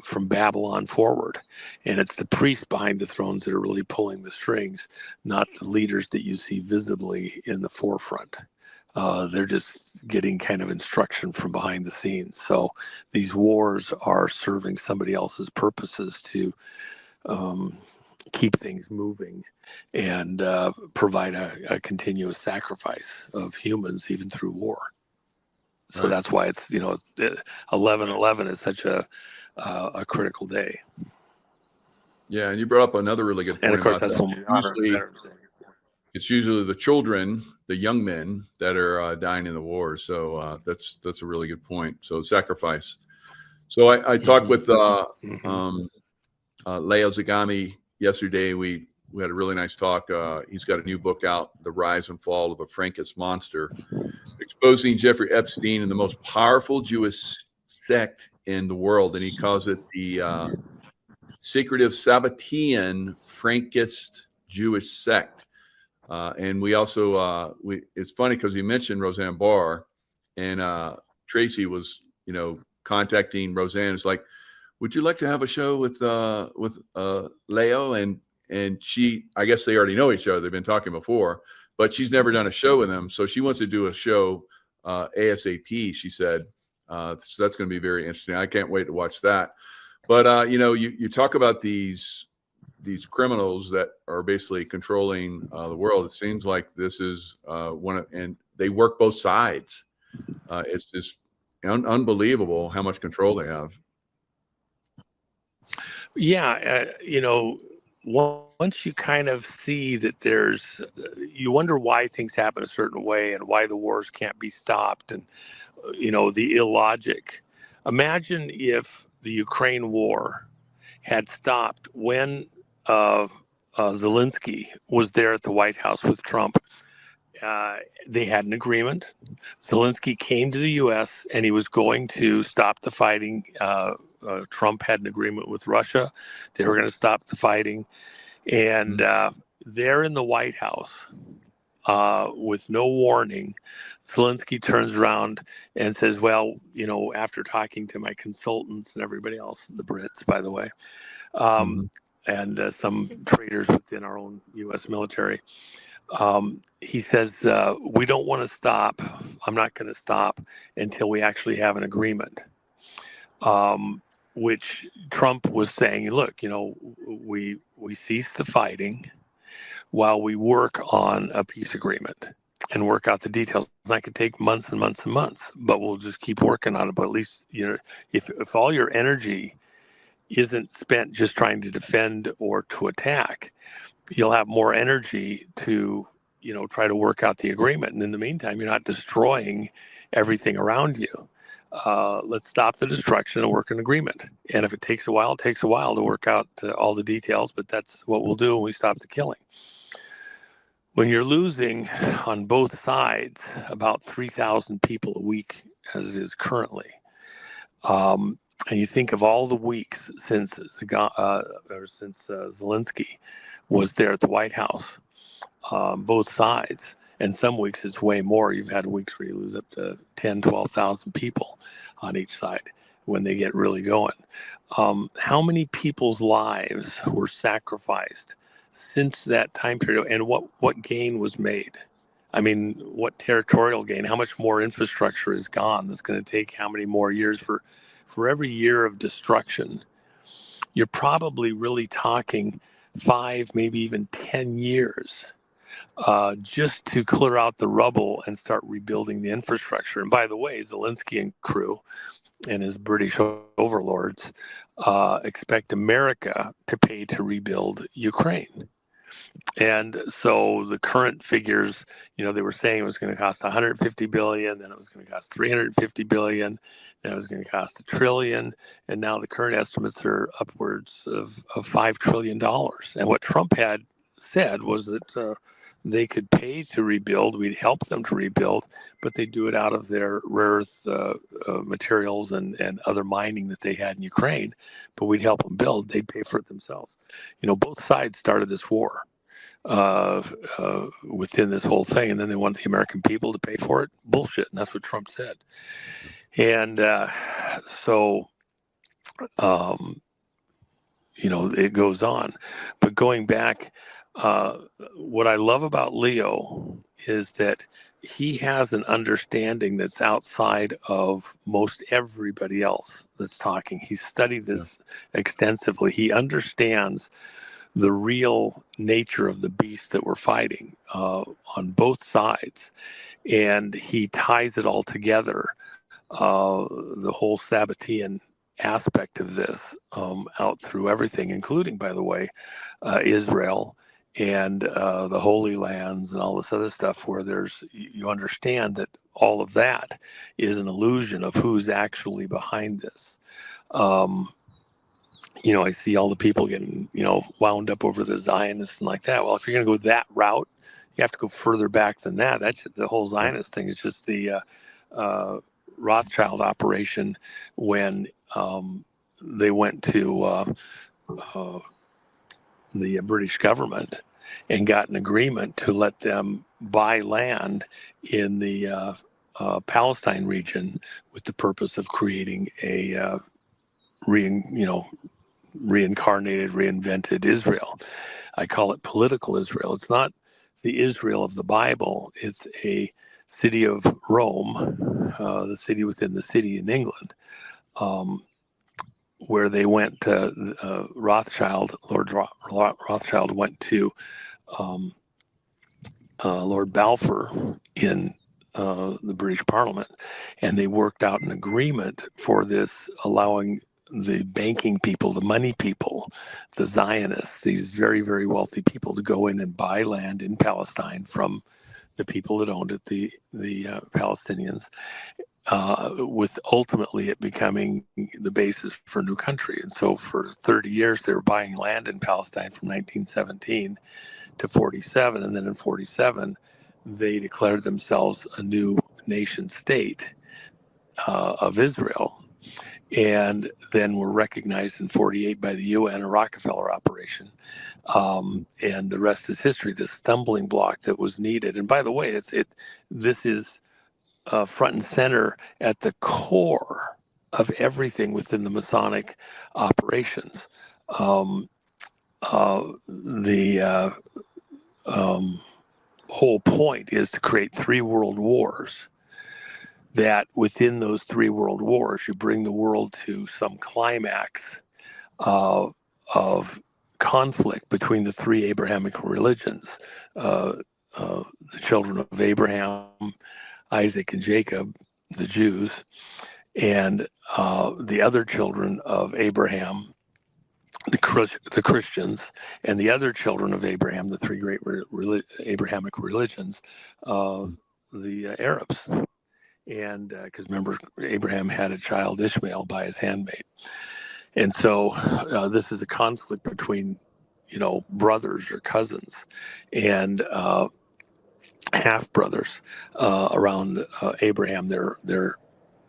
from Babylon forward. And it's the priests behind the thrones that are really pulling the strings, not the leaders that you see visibly in the forefront. They're just getting kind of instruction from behind the scenes. So these wars are serving somebody else's purposes to keep things moving and provide a continuous sacrifice of humans even through war. So that's why it's 11/11 is such a critical day. Yeah, and you brought up another really good point. And of course, about that's that. when we honor Veterans Day. It's usually the children, the young men that are dying in the war. So that's a really good point. So sacrifice. So I talked with Leo Zagami yesterday. We had a really nice talk. He's got a new book out, The Rise and Fall of a Frankist Monster, exposing Jeffrey Epstein and the most powerful Jewish sect in the world. And he calls it the secretive Sabbatean Frankist Jewish sect. And we also, it's funny because he mentioned Roseanne Barr, and Tracy was, contacting Roseanne. It's like, would you like to have a show with Leo? And she, I guess they already know each other. They've been talking before, but she's never done a show with him. So she wants to do a show ASAP, she said. So that's going to be very interesting. I can't wait to watch that. But you talk about these criminals that are basically controlling the world. It seems like this is and they work both sides. It's just unbelievable how much control they have. Yeah, once you kind of see that you wonder why things happen a certain way and why the wars can't be stopped, and the illogic. Imagine if the Ukraine war had stopped when Zelensky was there at the White House with Trump. They had an agreement. Zelensky came to the U.S. and he was going to stop the fighting. Trump had an agreement with Russia. They were going to stop the fighting. And there in the White House, with no warning, Zelensky turns around and says, well, after talking to my consultants and everybody else, the Brits, by the way, and some traitors within our own U.S. military, he says, we don't want to stop. I'm not going to stop until we actually have an agreement. Which Trump was saying, look, we cease the fighting while we work on a peace agreement and work out the details. That could take months and months and months, but we'll just keep working on it. But at least, if all your energy isn't spent just trying to defend or to attack, you'll have more energy to, try to work out the agreement. And in the meantime, you're not destroying everything around you. Let's stop the destruction and work an agreement. And if it takes a while, it takes a while to work out all the details, but that's what we'll do when we stop the killing. When you're losing on both sides about 3,000 people a week, as it is currently, and you think of all the weeks since Zelensky was there at the White House, both sides, and some weeks it's way more. You've had weeks where you lose up to 10, 12,000 people on each side when they get really going. How many people's lives were sacrificed since that time period, and what gain was made? I mean, what territorial gain? How much more infrastructure is gone? That's going to take how many more years for every year of destruction? You're probably really talking 5, maybe even 10 years just to clear out the rubble and start rebuilding the infrastructure. And by the way, Zelensky and crew and his British overlords expect America to pay to rebuild Ukraine. And so the current figures, they were saying it was going to cost 150 billion, then it was going to cost 350 billion, then it was going to cost $1 trillion, and now the current estimates are upwards of $5 trillion. And what Trump had said was that they could pay to rebuild, we'd help them to rebuild, but they do it out of their rare earth materials and other mining that they had in Ukraine, but we'd help them build, they'd pay for it themselves. Both sides started this war within this whole thing, and then they want the American people to pay for it. Bullshit, and that's what Trump said. And so it goes on. But going back, what I love about Leo is that he has an understanding that's outside of most everybody else that's talking. He's studied this extensively. He understands the real nature of the beast that we're fighting on both sides. And he ties it all together, the whole Sabbatean aspect of this, out through everything, including, by the way, Israel and the Holy Lands and all this other stuff, where you understand that all of that is an illusion of who's actually behind this. I see all the people getting, wound up over the Zionists and like that. Well, if you're going to go that route, you have to go further back than that. That's the whole Zionist thing is just the Rothschild operation when they went to the British government and got an agreement to let them buy land in the Palestine region with the purpose of creating a reincarnated, reinvented Israel. I call it political Israel. It's not the Israel of the Bible. It's a city of Rome, the city within the city in England, where they went to Rothschild. Rothschild went to Lord Balfour in the British Parliament, and they worked out an agreement for this, allowing the banking people, the money people, the Zionists, these very, very wealthy people, to go in and buy land in Palestine from the people that owned it, the Palestinians, with ultimately it becoming the basis for a new country. And so for 30 years, they were buying land in Palestine from 1917 to 47. And then in 47, they declared themselves a new nation state of Israel. And then were recognized in 48 by the UN, a Rockefeller operation. And the rest is history, this stumbling block that was needed. And by the way, this is front and center at the core of everything within the Masonic operations. The whole point is to create 3 world wars, that within those 3 world wars, you bring the world to some climax of conflict between the 3 Abrahamic religions, the children of Abraham, Isaac, and Jacob, the Jews, and the other children of Abraham, the Christians, and the other children of Abraham, the 3 great Abrahamic religions, the Arabs. And because remember, Abraham had a child, Ishmael, by his handmaid. And so this is a conflict between, brothers or cousins and half brothers around Abraham, their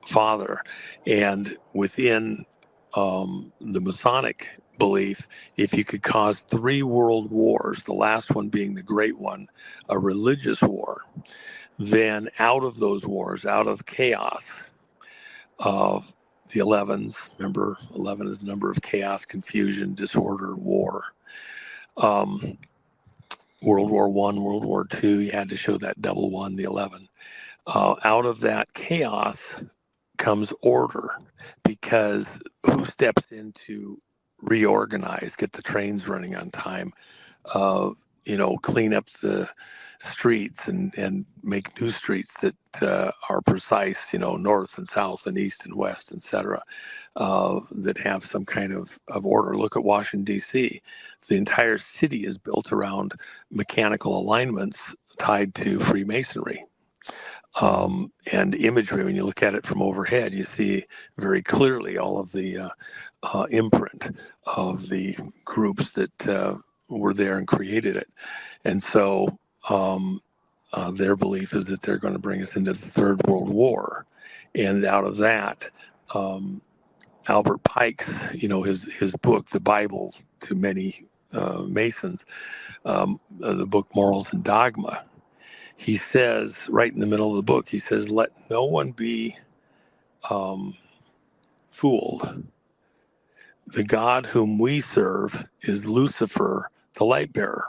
father. And within the Masonic belief, if you could cause 3 world wars, the last one being the great one, a religious war, then out of those wars, out of chaos of the 11s, remember 11 is the number of chaos, confusion, disorder, war. World War I, World War II, you had to show that double one, the 11. Out of that chaos comes order, because who steps in to reorganize, get the trains running on time, clean up the streets and make new streets that are precise, north and south and east and west, etc., that have some kind of order. Look at Washington, D.C. The entire city is built around mechanical alignments tied to Freemasonry. And imagery, when you look at it from overhead, you see very clearly all of the imprint of the groups that were there and created it. And so their belief is that they're going to bring us into the Third World War. And out of that, Albert Pike's, his book, The Bible to many Masons, the book Morals and Dogma, he says, right in the middle of the book, he says, let no one be fooled. The God whom we serve is Lucifer, the light bearer.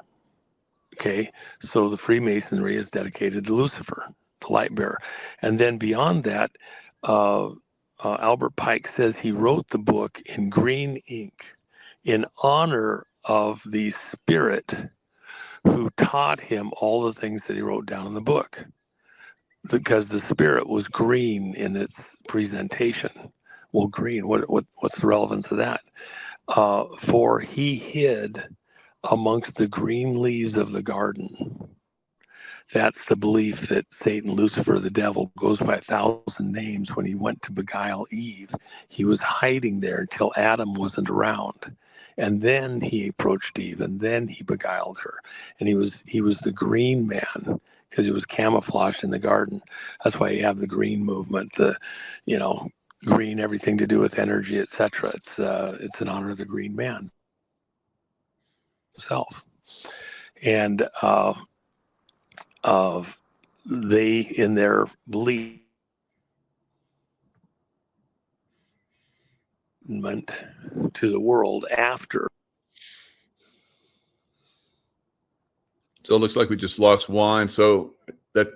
Okay, so the Freemasonry is dedicated to Lucifer, the light bearer. And then beyond that, Albert Pike says he wrote the book in green ink in honor of the spirit who taught him all the things that he wrote down in the book, because the spirit was green in its presentation. Well, green, what's the relevance of that? For he hid amongst the green leaves of the garden. That's the belief that Satan, Lucifer, the devil, goes by 1,000 names. When he went to beguile Eve, he was hiding there until Adam wasn't around. And then he approached Eve, and then he beguiled her. And he was the green man, because he was camouflaged in the garden. That's why you have the green movement, the, green, everything to do with energy, etc. It's in honor of the green man himself. And they, in their belief, to the world after. So it looks like we just lost Juan. So that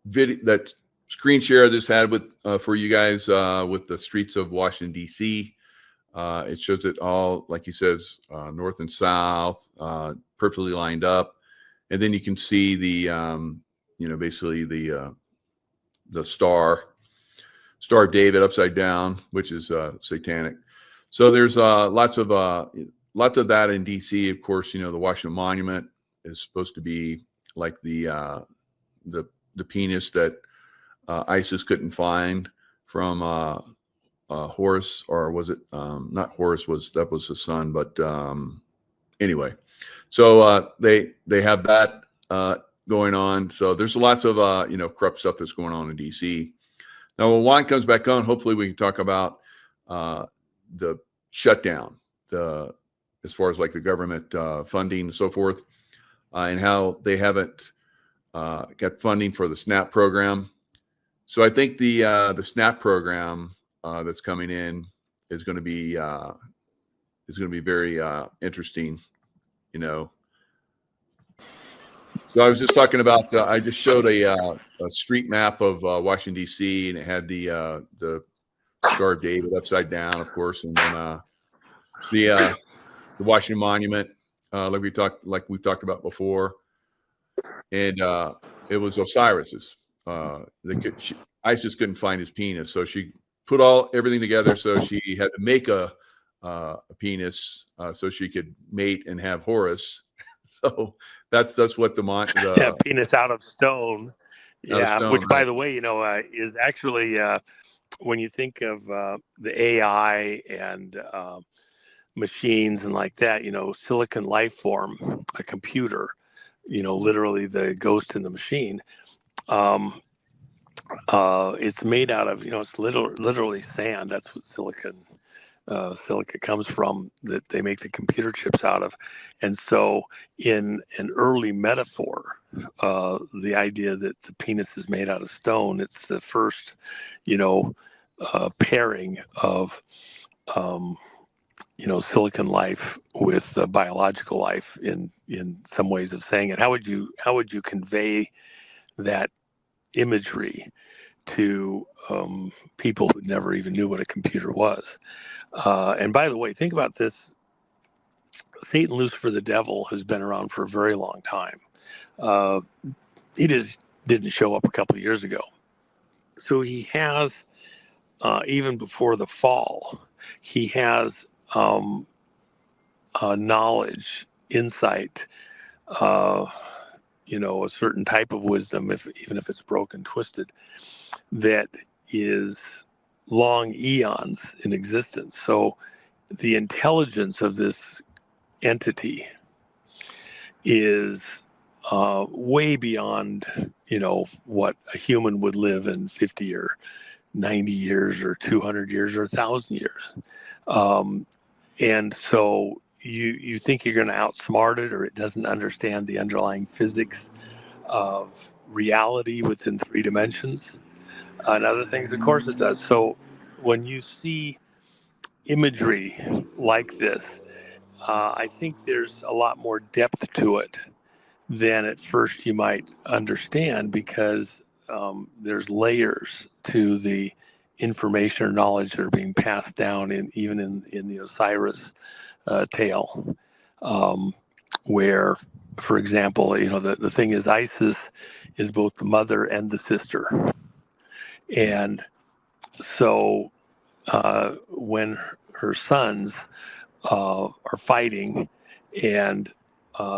video, that screen share I just had with for you guys with the streets of Washington, D.C. It shows it all, like he says, north and south, perfectly lined up. And then you can see the, basically the Star of David upside down, which is satanic. So there's lots of that in DC. Of course, the Washington Monument is supposed to be like the penis that ISIS couldn't find from Horus, or was it not Horus? That was his son, but anyway. So they have that going on. So there's lots of corrupt stuff that's going on in DC. Now, when Juan comes back on, hopefully we can talk about the shutdown, as far as like the government funding and so forth, and how they haven't got funding for the SNAP program. So I think the SNAP program that's coming in is going to be very interesting. So I was just talking about. I just showed a street map of Washington D.C. and it had the Star of David upside down, of course, and then the Washington Monument, like we've talked about before, and it was Osiris's. ISIS couldn't find his penis, so she put everything together. So she had to make a penis so she could mate and have Horus. So that's what the penis out of stone. Which, by the way, is actually when you think of the AI and machines and like that, silicon life form, a computer, literally the ghost in the machine. It's made out of, it's literally sand. That's what silica comes from, that they make the computer chips out of. And so in an early metaphor, the idea that the penis is made out of stone, it's the first, pairing of, silicon life with biological life in some ways of saying it. How would you convey that imagery to people who never even knew what a computer was? And by the way, think about this. Satan, Lucifer, the devil has been around for a very long time. He just didn't show up a couple of years ago. So he has, even before the fall, he has knowledge, insight, a certain type of wisdom, even if it's broken, twisted, that is long eons in existence. So the intelligence of this entity is way beyond, what a human would live in 50 or 90 years or 200 years or 1,000 years. And so you think you're going to outsmart it, or it doesn't understand the underlying physics of reality within 3 dimensions and other things. Of course it does. So when you see imagery like this, I think there's a lot more depth to it than at first you might understand, because there's layers to the information or knowledge that are being passed down even in the Osiris tale, where, for example, the thing is, ISIS is both the mother and the sister. And so when her sons are fighting, and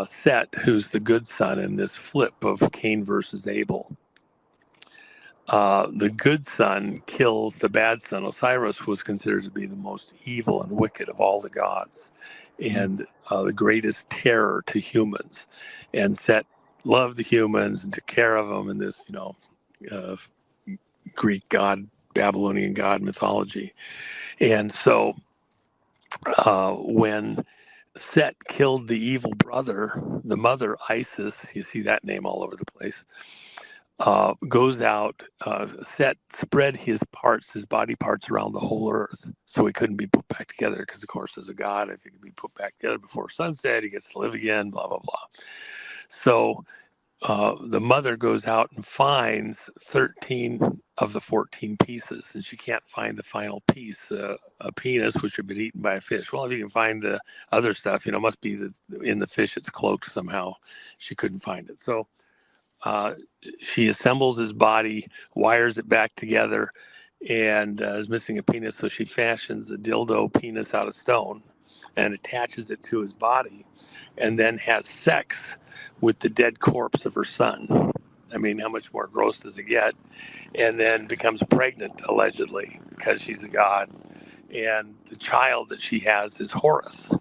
Set, who's the good son in this flip of Cain versus Abel, the good son kills the bad son. Osiris was considered to be the most evil and wicked of all the gods, and the greatest terror to humans. And Set loved the humans and took care of them in this, Greek god, Babylonian god mythology. And so when Set killed the evil brother, the mother, Isis, you see that name all over the place, goes out. Set spread his body parts around the whole earth, so he couldn't be put back together, because, of course, as a god, if he could be put back together before sunset, he gets to live again, blah, blah, blah. So the mother goes out and finds 13 of the 14 pieces, and she can't find the final piece, a penis which had been eaten by a fish. Well, if you can find the other stuff, it must be in the fish. It's cloaked somehow. She couldn't find it. So she assembles his body, wires it back together, and is missing a penis. So she fashions a dildo penis out of stone and attaches it to his body, and then has sex with the dead corpse of her son. I mean, how much more gross does it get? And then becomes pregnant, allegedly, because she's a god. And the child that she has is Horus.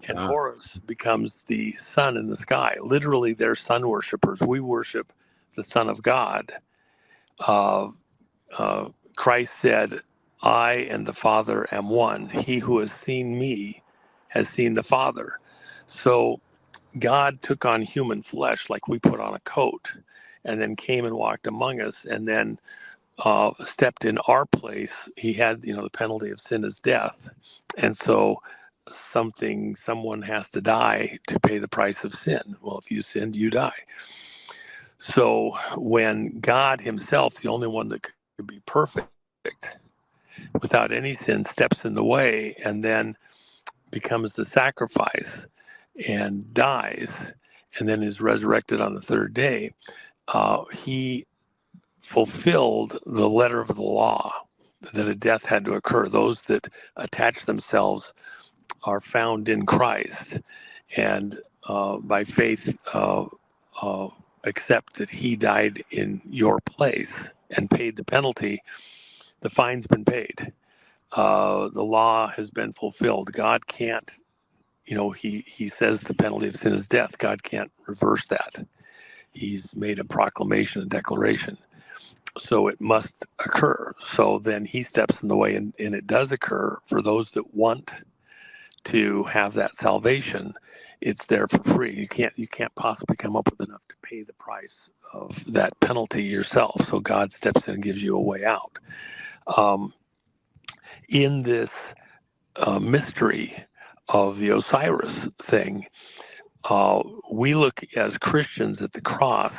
And Horus becomes the sun in the sky. Literally, they're sun worshipers. We worship the Son of God. Christ said, I and the Father am one. He who has seen me has seen the Father. So God took on human flesh like we put on a coat, and then came and walked among us, and then stepped in our place. He had, the penalty of sin is death. And so someone has to die to pay the price of sin. Well, if you sinned, you die. So when God himself, the only one that could be perfect without any sin, steps in the way and then becomes the sacrifice and dies and then is resurrected on the third day, he fulfilled the letter of the law that a death had to occur. Those that attach themselves are found in Christ and by faith accept that he died in your place and paid the penalty. The fine's been paid. The law has been fulfilled. God can't, he says the penalty of sin is death. God can't reverse that. He's made a proclamation, a declaration. So it must occur. So then he steps in the way, and it does occur for those that want to have that salvation. It's there for free. You can't possibly come up with enough to pay the price of that penalty yourself. So God steps in and gives you a way out. In this mystery of the Osiris thing, we look as Christians at the cross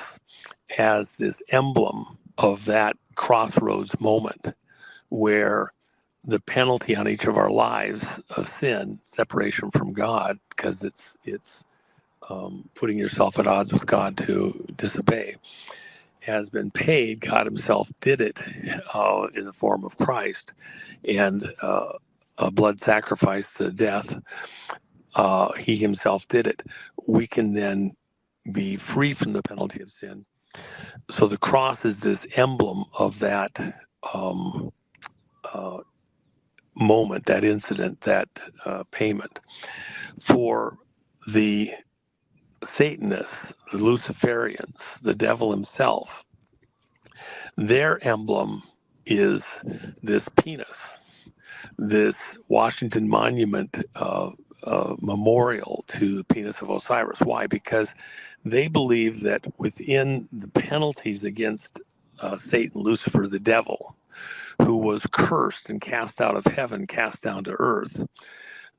as this emblem of that crossroads moment where the penalty on each of our lives of sin, separation from God, because it's putting yourself at odds with God to disobey, has been paid. God himself did it in the form of Christ and a blood sacrifice to death. He himself did it. We can then be free from the penalty of sin. So the cross is this emblem of that moment, that incident, that payment. For the Satanists, the Luciferians, the devil himself, their emblem is this penis, this Washington Monument memorial to the penis of Osiris. Why? Because they believe that within the penalties against Satan, Lucifer, the devil, who was cursed and cast out of heaven, cast down to earth,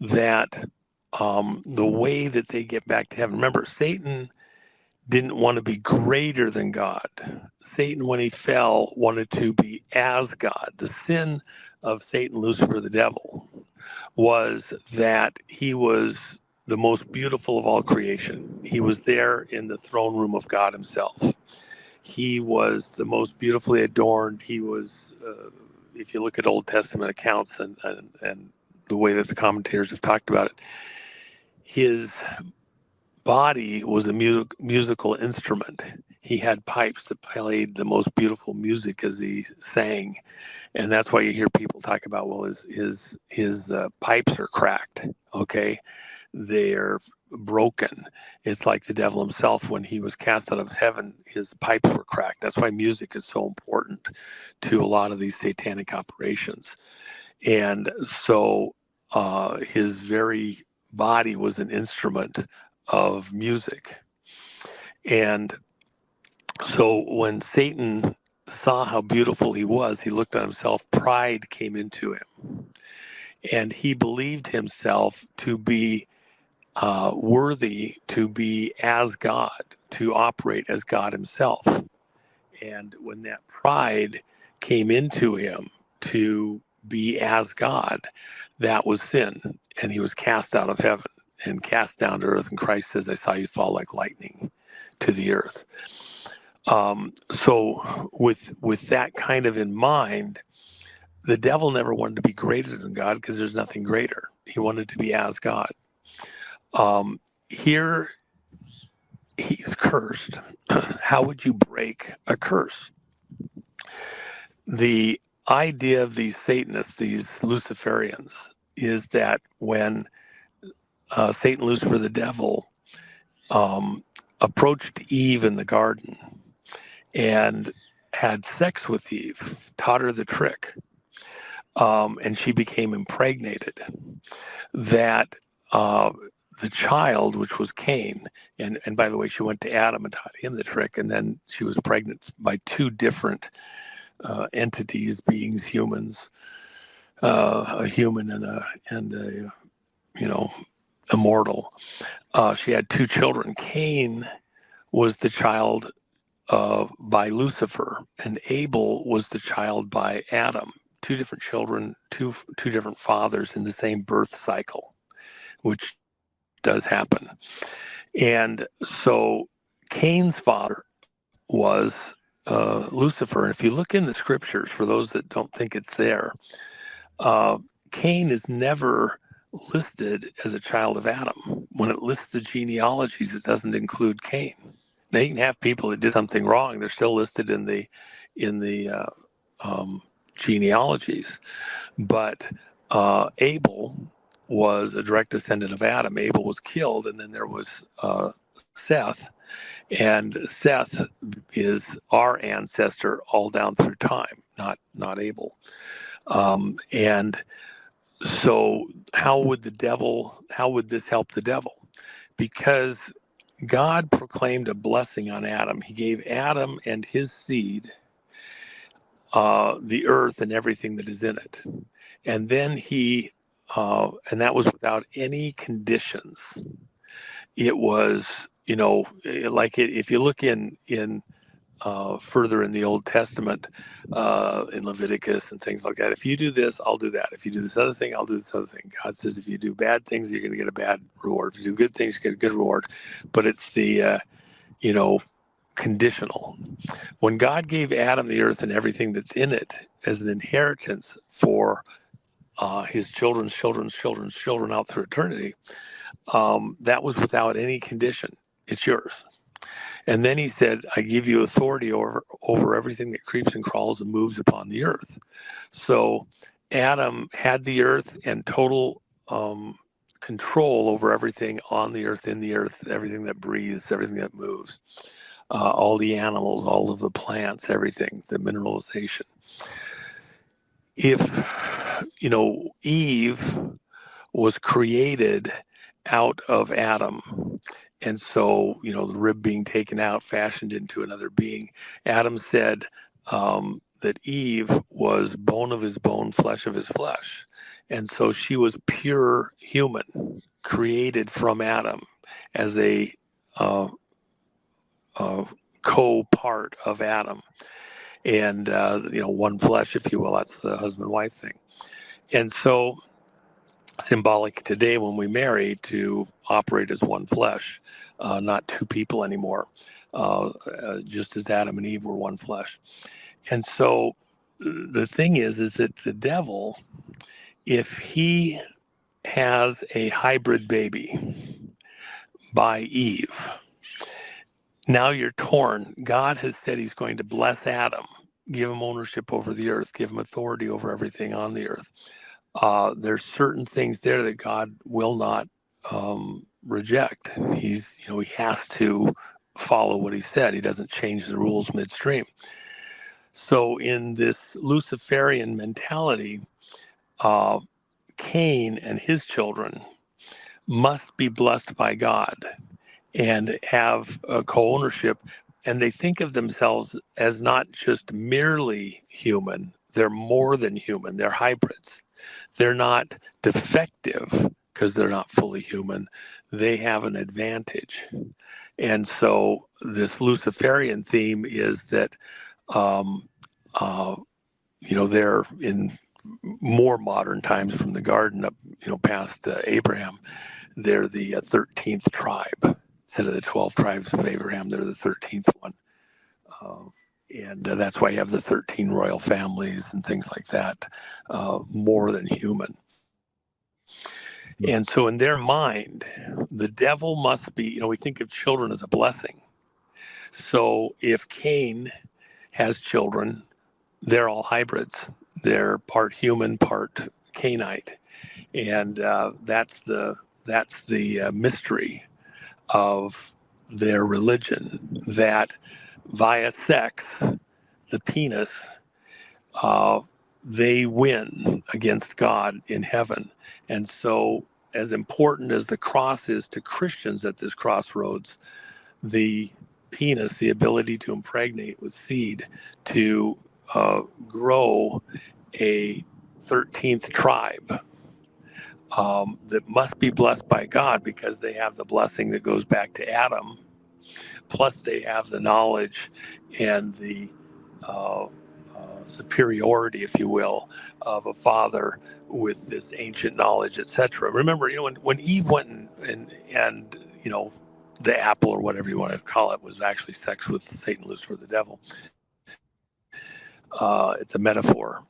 that the way that they get back to heaven, remember, Satan didn't want to be greater than God. Satan, when he fell, wanted to be as God. The sin of Satan, Lucifer, the devil, was that he was the most beautiful of all creation. He was there in the throne room of God himself. He was the most beautifully adorned. He was, if you look at Old Testament accounts and the way that the commentators have talked about it, his body was a musical instrument. He had pipes that played the most beautiful music as he sang, and that's why you hear people talk about, well, his pipes are cracked. Okay, they're broken. It's like the devil himself, when he was cast out of heaven, his pipes were cracked. That's why music is so important to a lot of these satanic operations. And so his very body was an instrument of music. And so when Satan saw how beautiful he was, he looked at himself, pride came into him. And he believed himself to be worthy to be as God, to operate as God himself. And when that pride came into him to be as God, that was sin. And he was cast out of heaven and cast down to earth. And Christ says, I saw you fall like lightning to the earth. So with that kind of in mind, the devil never wanted to be greater than God because there's nothing greater. He wanted to be as God. Here he's cursed. How would you break a curse? The idea of these Satanists, these Luciferians, is that when Satan, Lucifer, the devil, approached Eve in the garden and had sex with Eve, taught her the trick, and she became impregnated, that the child, which was Cain, and by the way, she went to Adam and taught him the trick, and then she was pregnant by two different entities, beings, humans, a human and a immortal. She had two children. Cain was the child by Lucifer, and Abel was the child by Adam. Two different children, two different fathers in the same birth cycle, which does happen. And so Cain's father was Lucifer. And if you look in the scriptures, for those that don't think it's there, Cain is never listed as a child of Adam. When it lists the genealogies, it doesn't include Cain. Now you can have people that did something wrong; they're still listed in the genealogies. But Abel was a direct descendant of Adam. Abel was killed, and then there was Seth, and Seth is our ancestor all down through time, not Abel. And so how would this help the devil? Because God proclaimed a blessing on Adam. He gave Adam and his seed the earth and everything that is in it. And then and that was without any conditions. It was, if you look in further in the Old Testament, in Leviticus and things like that. If you do this, I'll do that. If you do this other thing, I'll do this other thing. God says if you do bad things, you're going to get a bad reward. If you do good things, you get a good reward. But it's the, conditional. When God gave Adam the earth and everything that's in it as an inheritance for his children's children out through eternity, that was without any condition. It's yours. And then he said, I give you authority over everything that creeps and crawls and moves upon the earth. So Adam had the earth and total control over everything on the earth, in the earth, everything that breathes, everything that moves, all the animals, all of the plants, everything, the mineralization. If, Eve was created out of Adam, and so, the rib being taken out, fashioned into another being, Adam said that Eve was bone of his bone, flesh of his flesh. And so she was pure human, created from Adam as a co-part of Adam. And, one flesh, if you will, that's the husband-wife thing. And so symbolic today when we marry to operate as one flesh, not two people anymore, just as Adam and Eve were one flesh. And so the thing is that the devil, if he has a hybrid baby by Eve, now you're torn. God has said he's going to bless Adam, give him ownership over the earth, give him authority over everything on the earth. There's certain things there that God will not reject. He has to follow what he said. He doesn't change the rules midstream. So in this Luciferian mentality, Cain and his children must be blessed by God and have a co-ownership. And they think of themselves as not just merely human, they're more than human, they're hybrids. They're not defective, because they're not fully human, they have an advantage. And so this Luciferian theme is that, they're in more modern times from the garden up, past Abraham. They're the 13th tribe. Instead of the 12 tribes of Abraham, they're the 13th one. And that's why you have the 13 royal families and things like that, more than human. And so in their mind, the devil must be, we think of children as a blessing. So if Cain has children, they're all hybrids. They're part human, part Cainite. And that's the mystery of their religion, that via sex, the penis, they win against God in heaven. And so, as important as the cross is to Christians at this crossroads, the penis, the ability to impregnate with seed, to grow a 13th tribe that must be blessed by God, because they have the blessing that goes back to Adam, plus they have the knowledge and the superiority, if you will, of a father with this ancient knowledge, etc. Remember, when Eve went and the apple, or whatever you want to call it, was actually sex with Satan, Lucifer, the devil. It's a metaphor.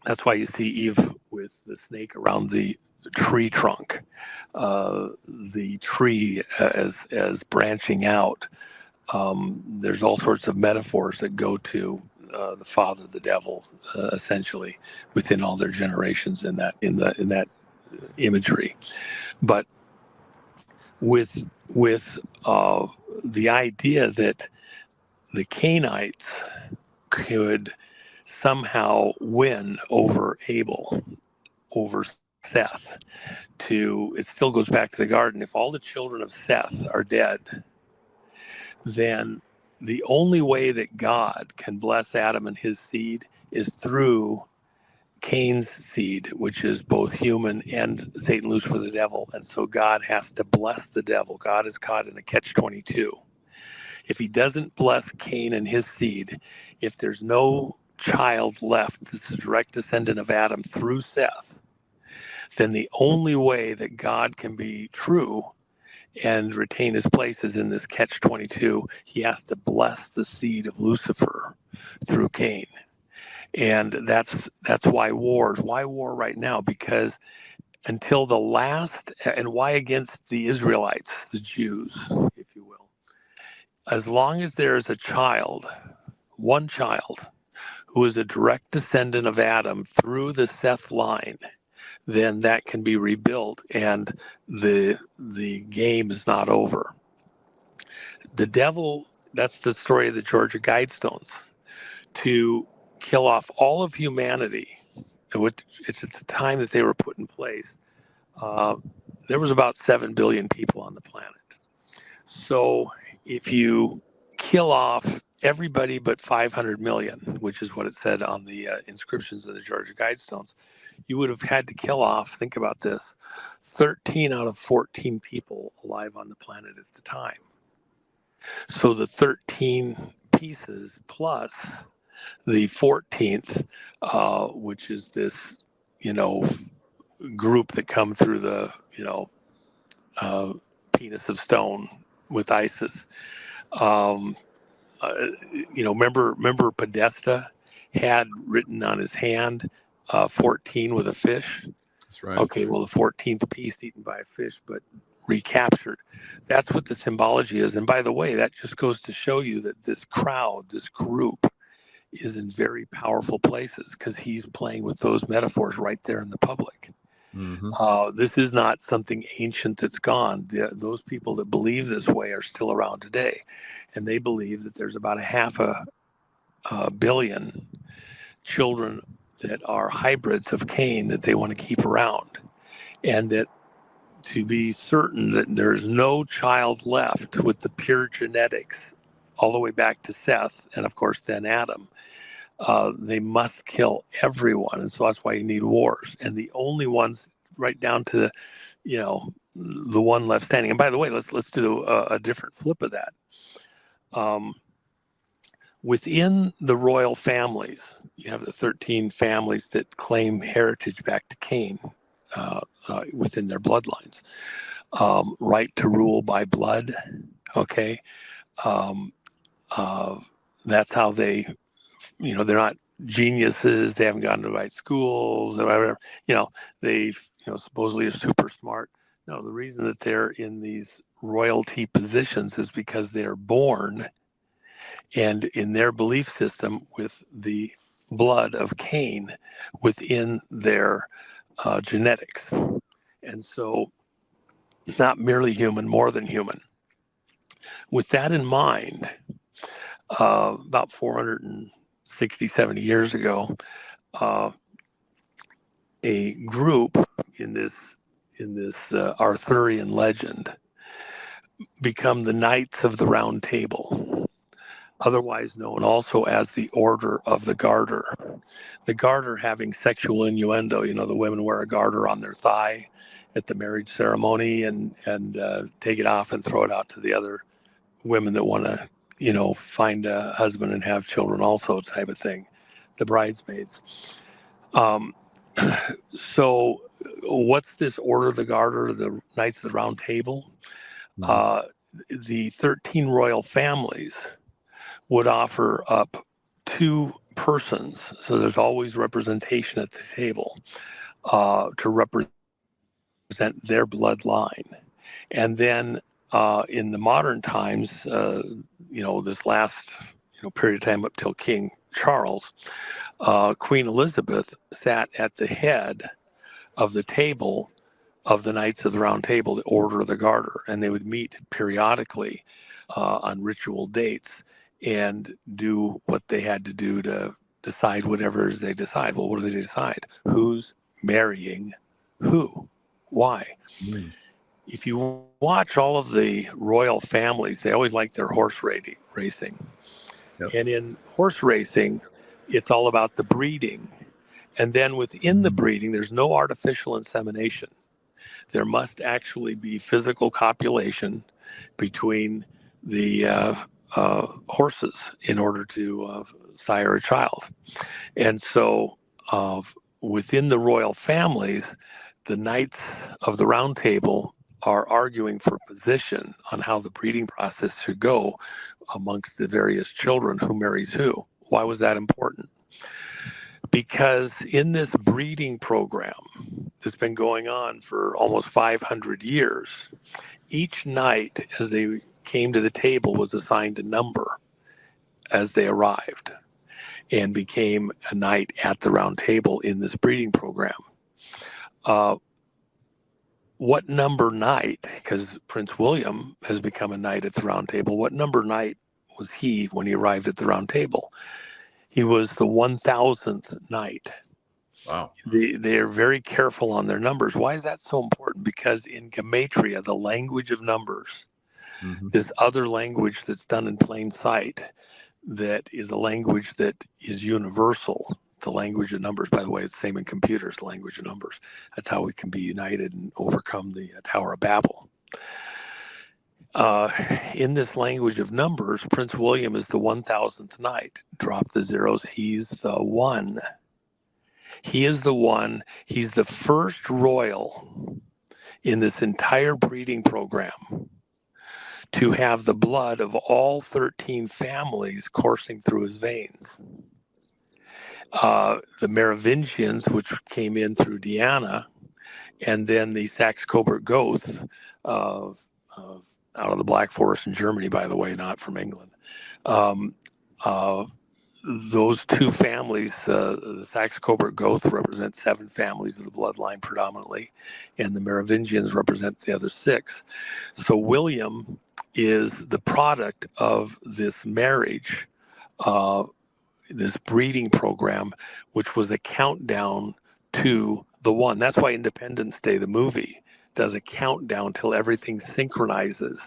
That's why you see Eve with the snake around the tree trunk, the tree as branching out. There's all sorts of metaphors that go to the father, the devil, essentially, within all their generations in that imagery. But with the idea that the Cainites could somehow win over Abel, over Seth, it still goes back to the garden. If all the children of Seth are dead, then the only way that God can bless Adam and his seed is through Cain's seed, which is both human and Satan, Lucifer, the devil. And so God has to bless the devil. God is caught in a catch-22. If he doesn't bless Cain and his seed, if there's no child left that's a direct descendant of Adam through Seth, then the only way that God can be true and retain his place is in this catch-22. He has to bless the seed of Lucifer through Cain. And that's why wars. Why war right now? Because until the last, and why against the Israelites, the Jews, if you will, as long as there is a child, one child, who is a direct descendant of Adam through the Seth line, then that can be rebuilt, and the game is not over. The devil, that's the story of the Georgia Guidestones, to kill off all of humanity. It's at the time that they were put in place. There was about 7 billion people on the planet. So if you kill off everybody but 500 million, which is what it said on the inscriptions of the Georgia Guidestones, you would have had to kill off, think about this, 13 out of 14 people alive on the planet at the time. So the 13 pieces plus the 14th, which is this, group that come through the, penis of stone with ISIS. Remember Podesta had written on his hand 14 with a fish. That's right. Okay, well, the 14th piece eaten by a fish, but recaptured. That's what the symbology is. And by the way, that just goes to show you that this crowd, this group, is in very powerful places, because he's playing with those metaphors right there in the public. Mm-hmm. This is not something ancient that's gone. Those people that believe this way are still around today. And they believe that there's about a billion children that are hybrids of Cain that they want to keep around. And that to be certain that there's no child left with the pure genetics all the way back to Seth, and of course then Adam, they must kill everyone. And so that's why you need wars. And the only ones right down to, the one left standing. And by the way, let's do a different flip of that. Within the royal families, you have the 13 families that claim heritage back to Cain within their bloodlines. Right to rule by blood, okay? That's how they, they're not geniuses. They haven't gone to the right schools or whatever. They, supposedly are super smart. No, the reason that they're in these royalty positions is because they're born and in their belief system with the blood of Cain within their genetics. And so not merely human, more than human. With that in mind, about 460, 70 years ago, a group in this Arthurian legend become the Knights of the Round Table, otherwise known also as the Order of the Garter. The garter having sexual innuendo. The women wear a garter on their thigh at the marriage ceremony and take it off and throw it out to the other women that want to, find a husband and have children also, type of thing, the bridesmaids. So what's this Order of the Garter, the Knights of the Round Table? The 13 royal families would offer up 2 persons, so there's always representation at the table to represent their bloodline. And then in the modern times, this last period of time up till King Charles, Queen Elizabeth sat at the head of the table of the Knights of the Round Table, the Order of the Garter, and they would meet periodically on ritual dates and do what they had to do to decide whatever they decide. Well, what do they decide? Who's marrying who? Why? If you watch all of the royal families, they always like their horse racing. Yep. And in horse racing, it's all about the breeding. And then within the breeding, there's no artificial insemination. There must actually be physical copulation between the horses in order to sire a child. And so within the royal families, the Knights of the Round Table are arguing for position on how the breeding process should go amongst the various children, who marries who. Why was that important? Because in this breeding program that's been going on for almost 500 years, each knight, as they came to the table, was assigned a number as they arrived and became a knight at the Round Table in this breeding program. What number knight, because Prince William has become a knight at the Round Table, what number knight was he when he arrived at the Round Table? He was the 1000th knight. Wow. They're very careful on their numbers. Why is that so important? Because in Gematria, the language of numbers, this other language that's done in plain sight, that is a language that is universal. The language of numbers, by the way, it's the same in computers, the language of numbers. That's how we can be united and overcome the Tower of Babel. In this language of numbers, Prince William is the 1000th knight. Drop the zeros. He's the one. He is the one. He's the first royal in this entire breeding program to have the blood of all 13 families coursing through his veins. The Merovingians, which came in through Diana, and then the Saxe-Coburg Goths out of the Black Forest in Germany, by the way, not from England. Those 2 families, the Saxe-Coburg Goths represent 7 families of the bloodline predominantly, and the Merovingians represent the other 6. So William is the product of this marriage, this breeding program, which was a countdown to the one. That's why Independence Day, the movie, does a countdown till everything synchronizes,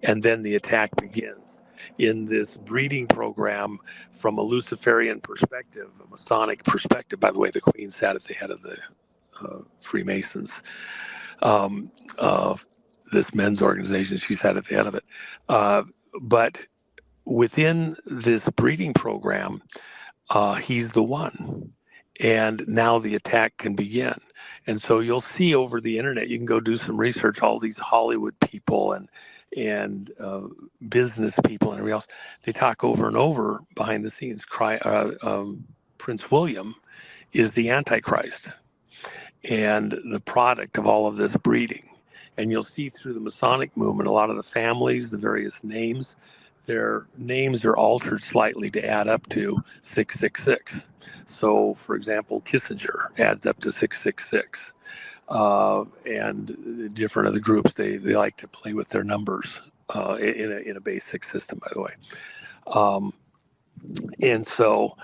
and then the attack begins. In this breeding program, from a Luciferian perspective, a Masonic perspective, by the way, the Queen sat at the head of the Freemasons. Um, uh, this men's organization, she sat at the head of it. But within this breeding program, he's the one. And now the attack can begin. And so you'll see over the internet, you can go do some research, all these Hollywood people and business people and everybody else, they talk over and over behind the scenes. Prince William is the Antichrist and the product of all of this breeding. And you'll see through the Masonic movement, a lot of the families, the various names, their names are altered slightly to add up to 666. So, for example, Kissinger adds up to 666. And different other groups, they like to play with their numbers in a basic system, by the way. And so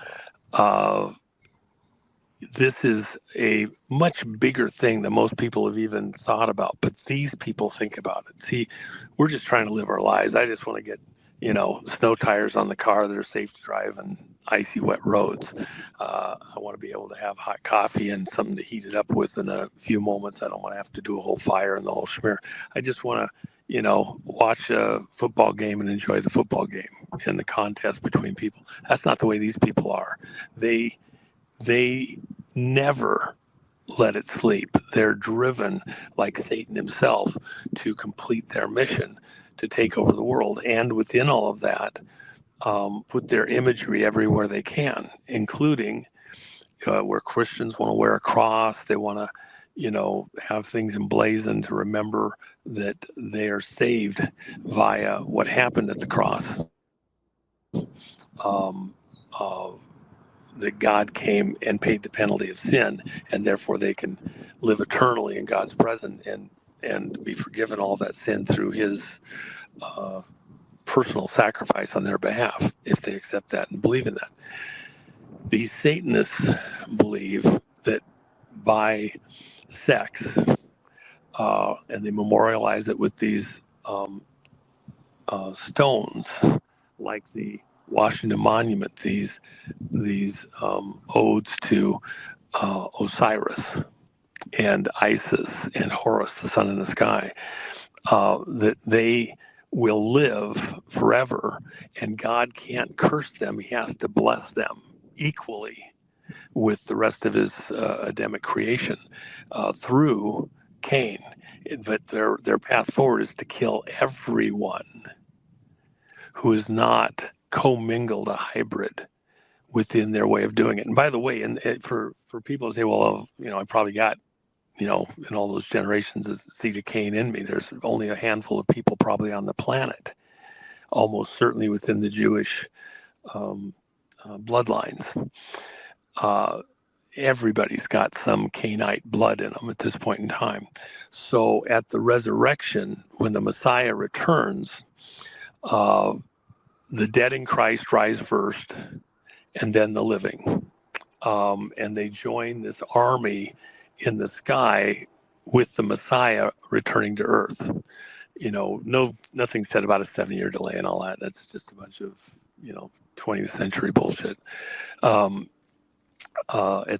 this is a much bigger thing than most people have even thought about, but these people think about it. See, we're just trying to live our lives. I just want to get, snow tires on the car that are safe to drive on icy, wet roads. I want to be able to have hot coffee and something to heat it up with in a few moments. I don't want to have to do a whole fire and the whole schmear. I just want to, watch a football game and enjoy the football game and the contest between people. That's not the way these people are. They never let it sleep. They're driven, like Satan himself, to complete their mission to take over the world. And within all of that, put their imagery everywhere they can, including where Christians want to wear a cross. They want to, have things emblazoned to remember that they are saved via what happened at the cross. That God came and paid the penalty of sin, and therefore they can live eternally in God's presence and be forgiven all that sin through his personal sacrifice on their behalf, if they accept that and believe in that. The Satanists believe that by sex, and they memorialize it with these stones, like the Washington Monument, these odes to Osiris and Isis and Horus, the sun in the sky, that they will live forever, and God can't curse them. He has to bless them equally with the rest of his Adamic creation through Cain. But their path forward is to kill everyone who is not commingled, a hybrid within their way of doing it. And by the way, for people to say, well, I probably got, in all those generations, the seed of Cain in me. There's only a handful of people probably on the planet, almost certainly within the Jewish bloodlines. Everybody's got some Cainite blood in them at this point in time. So at the resurrection, when the Messiah returns, the dead in Christ rise first, and then the living. And they join this army in the sky with the Messiah returning to earth. Nothing said about a 7-year delay and all that. That's just a bunch of, 20th century bullshit. At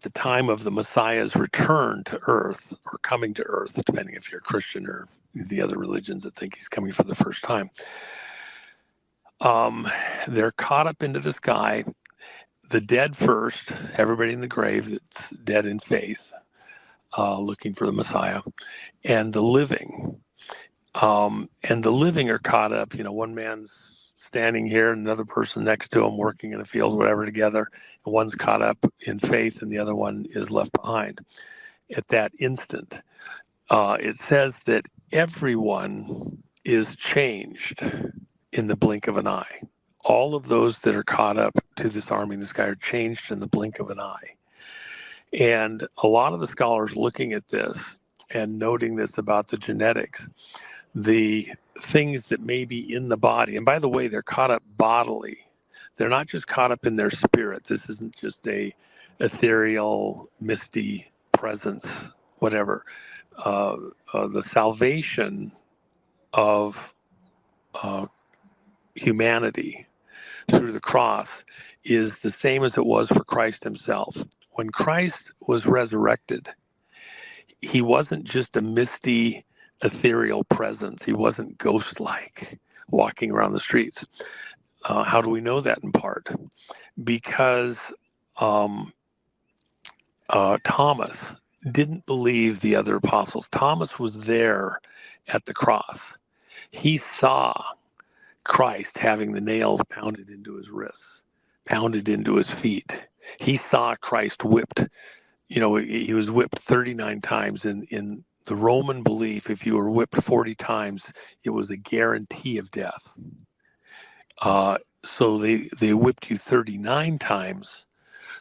the time of the Messiah's return to earth, or coming to earth, depending if you're a Christian or the other religions that think he's coming for the first time, they're caught up into the sky. The dead first, everybody in the grave that's dead in faith, looking for the Messiah, and the living. And the living are caught up. One man's standing here and another person next to him working in a field, whatever, together. And one's caught up in faith and the other one is left behind. At that instant, it says that everyone is changed in the blink of an eye. All of those that are caught up to this army in the sky are changed in the blink of an eye. And a lot of the scholars looking at this and noting this about the genetics, the things that may be in the body, and by the way, they're caught up bodily. They're not just caught up in their spirit. This isn't just a ethereal, misty presence, whatever. The salvation of humanity through the cross is the same as it was for Christ himself. When Christ was resurrected, he wasn't just a misty, ethereal presence. He wasn't ghost-like walking around the streets. How do we know that in part? Because Thomas didn't believe the other apostles. Thomas was there at the cross. He saw Christ having the nails pounded into his wrists, pounded into his feet. He saw Christ whipped. He was whipped 39 times. In the Roman belief, if you were whipped 40 times, it was a guarantee of death. So they whipped you 39 times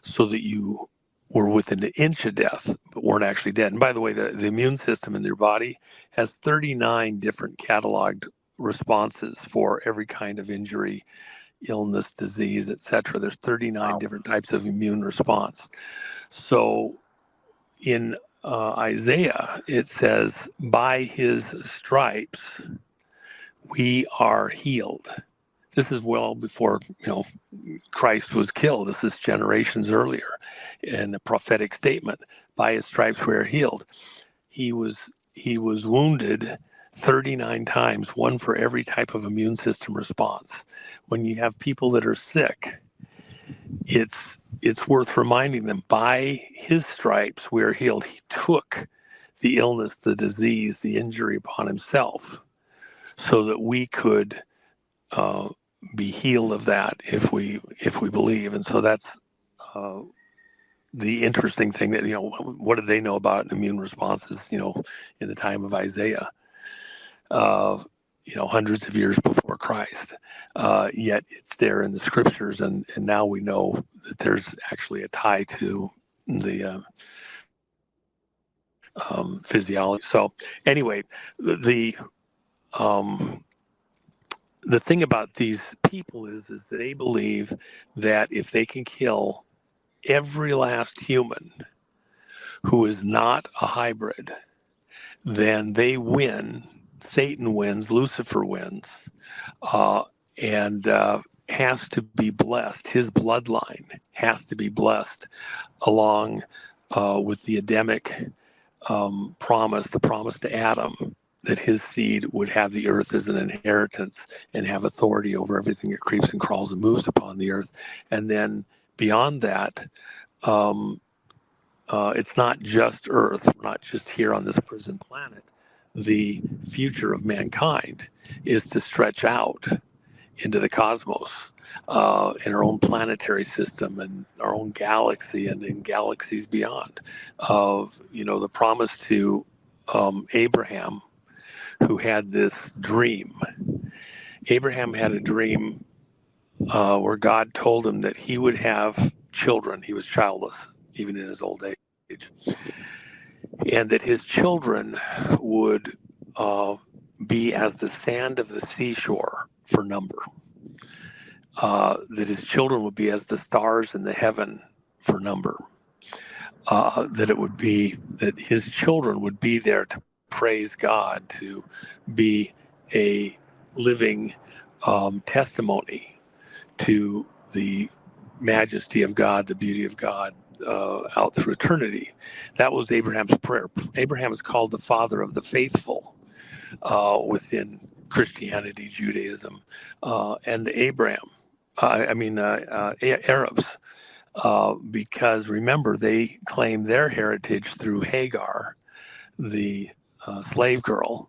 so that you were within an inch of death, but weren't actually dead. And by the way, the immune system in your body has 39 different cataloged responses for every kind of injury, illness, disease, etc. There's 39 different types of immune response. So in Isaiah, it says, by his stripes, we are healed. This is well before, Christ was killed. This is generations earlier in a prophetic statement. By his stripes we are healed. He was wounded 39 times, one for every type of immune system response. When you have people that are sick, it's worth reminding them, by his stripes we are healed. He took the illness, the disease, the injury upon himself so that we could be healed of that if we believe. And so that's the interesting thing, that what did they know about immune responses in the time of Isaiah, hundreds of years before Christ, yet it's there in the scriptures, and now we know that there's actually a tie to the physiology. So anyway, the thing about these people is that they believe that if they can kill every last human who is not a hybrid, then they win. Satan wins, Lucifer wins, and has to be blessed. His bloodline has to be blessed along with the Adamic promise, the promise to Adam, that his seed would have the earth as an inheritance and have authority over everything that creeps and crawls and moves upon the earth. And then beyond that, it's not just earth. We're not just here on this prison planet. The future of mankind is to stretch out into the cosmos, in our own planetary system and our own galaxy and in galaxies beyond. The promise to Abraham, who had this dream. Abraham had a dream where God told him that he would have children. He was childless, even in his old age. And that his children would be as the sand of the seashore for number. That his children would be as the stars in the heaven for number. That his children would be there to praise God, to be a living testimony to the majesty of God, the beauty of God out through eternity. That was Abraham's prayer. Abraham is called the father of the faithful within Christianity, Judaism, and Arabs. Because remember, they claim their heritage through Hagar, the slave girl,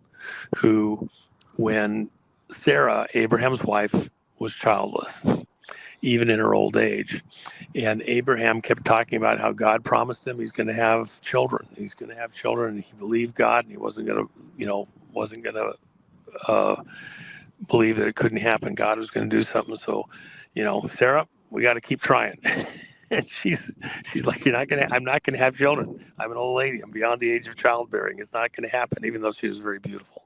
who, when Sarah, Abraham's wife, was childless, even in her old age, and Abraham kept talking about how God promised him he's going to have children. He's going to have children, and he believed God, and he wasn't going to believe that it couldn't happen. God was going to do something. So, Sarah, we got to keep trying. And she's like, I'm not gonna have children. I'm an old lady. I'm beyond the age of childbearing. It's not gonna happen, even though she was very beautiful.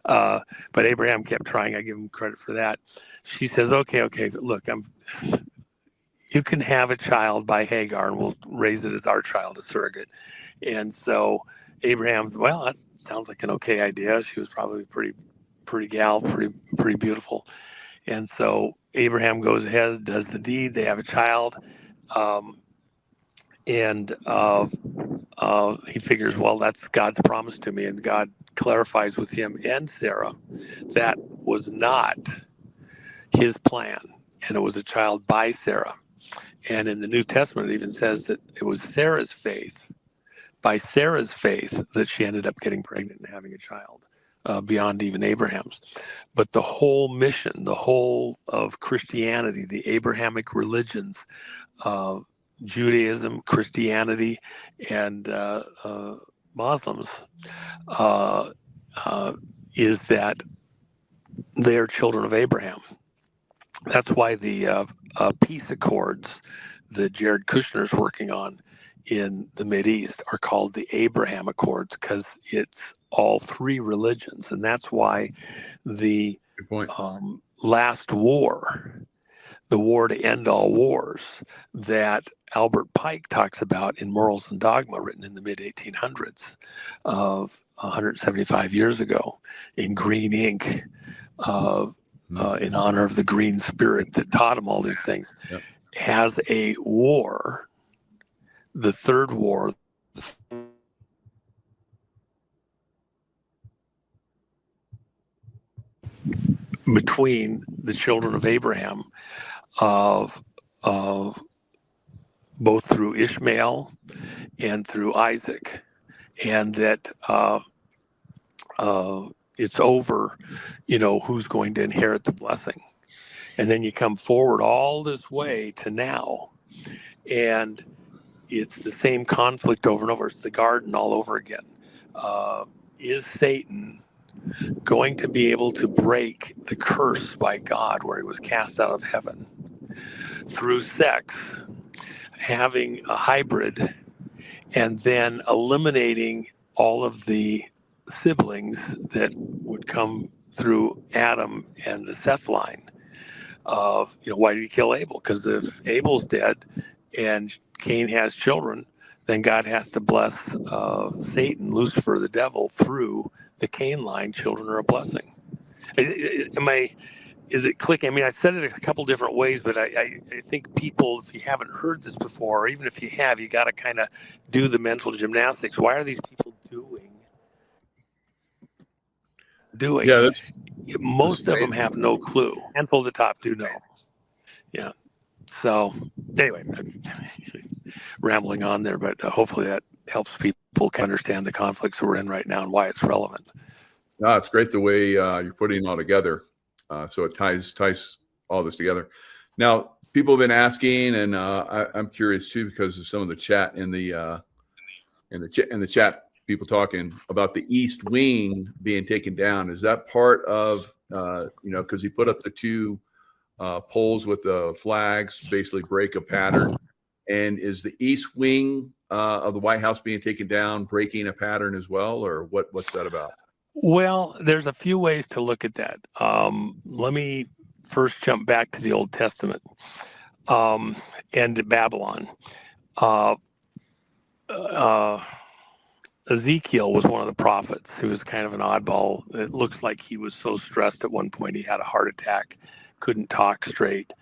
But Abraham kept trying. I give him credit for that. She says, okay, look, you can have a child by Hagar, and we'll raise it as our child, a surrogate. And so Abraham, well, that sounds like an okay idea. She was probably pretty gal, pretty beautiful. And so Abraham goes ahead, does the deed. They have a child. And he figures, well, that's God's promise to me. And God clarifies with him and Sarah that was not his plan. And it was a child by Sarah. And in the New Testament, it even says that it was Sarah's faith, by Sarah's faith, that she ended up getting pregnant and having a child, beyond even Abraham's. But the whole mission, the whole of Christianity, the Abrahamic religions, Judaism, Christianity, and Muslims, is that they're children of Abraham. That's why the peace accords that Jared Kushner is working on in the Mideast are called the Abraham Accords, because it's all three religions. And that's why the Good point. last war, the war to end all wars, that Albert Pike talks about in Morals and Dogma, written in the mid-1800s, of 175 years ago, in green ink, in honor of the green spirit that taught him all these things, Yep. has a war, the third war, between the children of Abraham, of both through Ishmael and through Isaac, and that it's over, who's going to inherit the blessing. And then you come forward all this way to now, and it's the same conflict over and over. It's the garden all over again. Is Satan going to be able to break the curse by God, where he was cast out of heaven, through sex, having a hybrid, and then eliminating all of the siblings that would come through Adam and the Seth line? Of, why did he kill Abel? Because if Abel's dead and Cain has children, then God has to bless Satan, Lucifer, the devil, through the Cain line. Children are a blessing. Is it clicking? I mean, I said it a couple different ways, but I think people, if you haven't heard this before, or even if you have, you got to kind of do the mental gymnastics. Why are these people doing? Yeah, Most of them have no clue. A handful of the top do know. Yeah. So anyway, I'm rambling on there, but hopefully that helps people understand the conflicts we're in right now and why it's relevant. No, it's great the way you're putting it all together. So it ties all this together. Now, people have been asking, and I'm curious too, because of some of the chat in the chat, people talking about the East Wing being taken down. Is that part of because he put up the two poles with the flags, basically break a pattern, and is the East Wing of the White House being taken down breaking a pattern as well, or what's that about? Well, there's a few ways to look at that. Let me first jump back to the Old Testament and to Babylon. Ezekiel was one of the prophets who was kind of an oddball. It looks like he was so stressed at one point he had a heart attack, couldn't talk straight,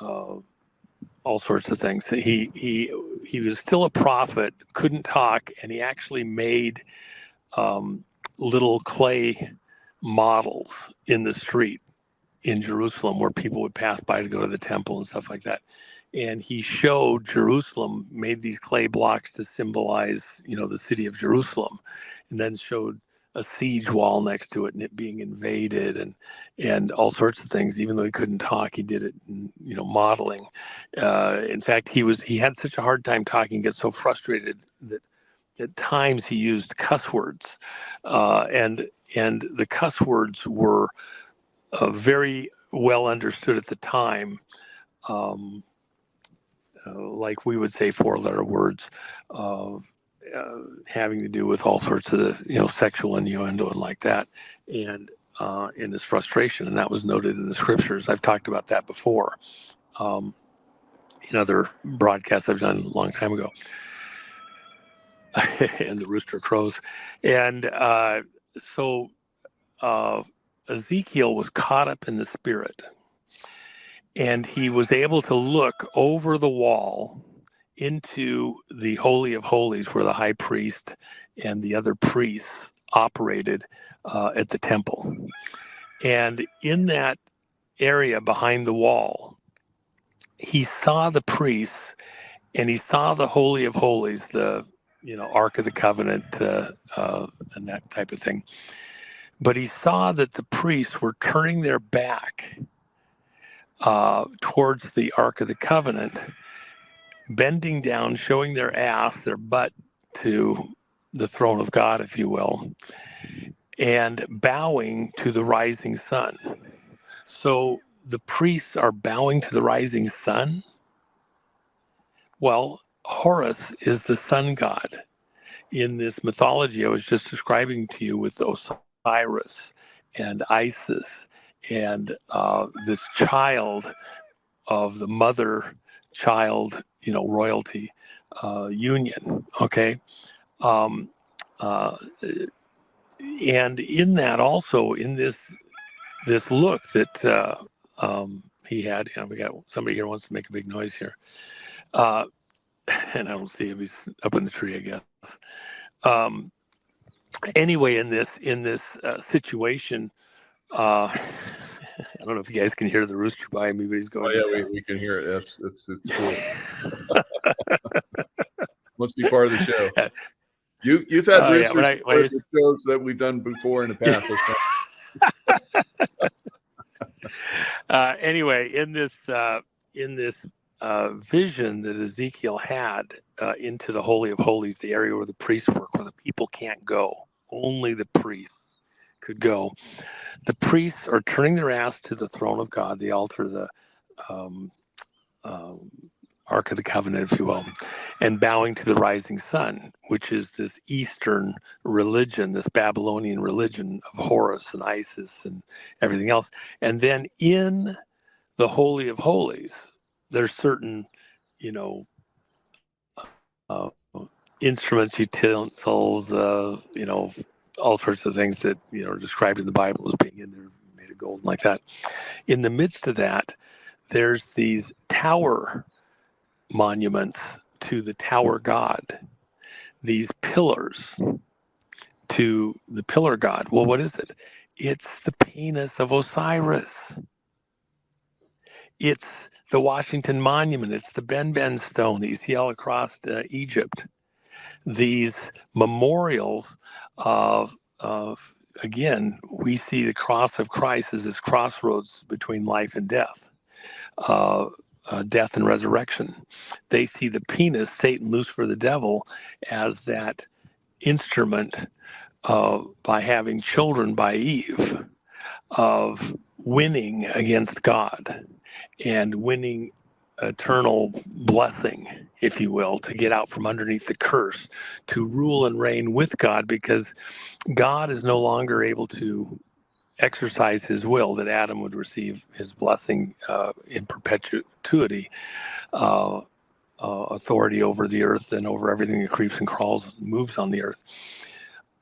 all sorts of things. He was still a prophet, couldn't talk, and he actually made little clay models in the street in Jerusalem where people would pass by to go to the temple and stuff like that. And he showed Jerusalem, made these clay blocks to symbolize, the city of Jerusalem, and then showed a siege wall next to it and it being invaded and all sorts of things. Even though he couldn't talk, he did it, modeling. In fact, he had such a hard time talking, get so frustrated that at times he used cuss words, and the cuss words were very well understood at the time, like we would say four-letter words, having to do with all sorts of sexual innuendo and like that, and in his frustration, and that was noted in the scriptures. I've talked about that before in other broadcasts I've done a long time ago. And the rooster crows. And so Ezekiel was caught up in the spirit, and he was able to look over the wall into the Holy of Holies, where the high priest and the other priests operated at the temple. And in that area behind the wall, he saw the priests and he saw the Holy of Holies, the Ark of the Covenant, and that type of thing. But he saw that the priests were turning their back towards the Ark of the Covenant, bending down, showing their ass, their butt to the throne of God, if you will, and bowing to the rising sun. So the priests are bowing to the rising sun. Well, Horus is the sun god in this mythology I was just describing to you, with Osiris and Isis and this child of the mother-child, royalty union. Okay, and in that also, in this look that he had, we got somebody here wants to make a big noise here, and I don't see him; he's up in the tree, I guess. Anyway, in this situation, I don't know if you guys can hear the rooster by me, but he's going. Oh yeah, we can hear it. It's cool. Must be part of the show. You've had roosters for the shows that we've done before in the past. Anyway, in this vision that Ezekiel had into the Holy of Holies, the area where the priests work, where the people can't go, only the priests could go. The priests are turning their ass to the throne of God, the altar, the Ark of the Covenant, if you will, and bowing to the rising sun, which is this Eastern religion, this Babylonian religion of Horus and Isis and everything else. And then in the Holy of Holies, there's certain, instruments, utensils, all sorts of things that, are described in the Bible as being in there, made of gold and like that. In the midst of that, there's these tower monuments to the tower god, these pillars to the pillar god. Well, what is it? It's the penis of Osiris. It's the Washington Monument. It's the Ben stone that you see all across Egypt. These memorials of again, we see the cross of Christ as this crossroads between life and death. Death and resurrection. They see the penis, Satan, Lucifer, the devil, as that instrument by having children by Eve of winning against God and winning eternal blessing, if you will, to get out from underneath the curse, to rule and reign with God, because God is no longer able to exercise his will, that Adam would receive his blessing in perpetuity, authority over the earth and over everything that creeps and crawls and moves on the earth,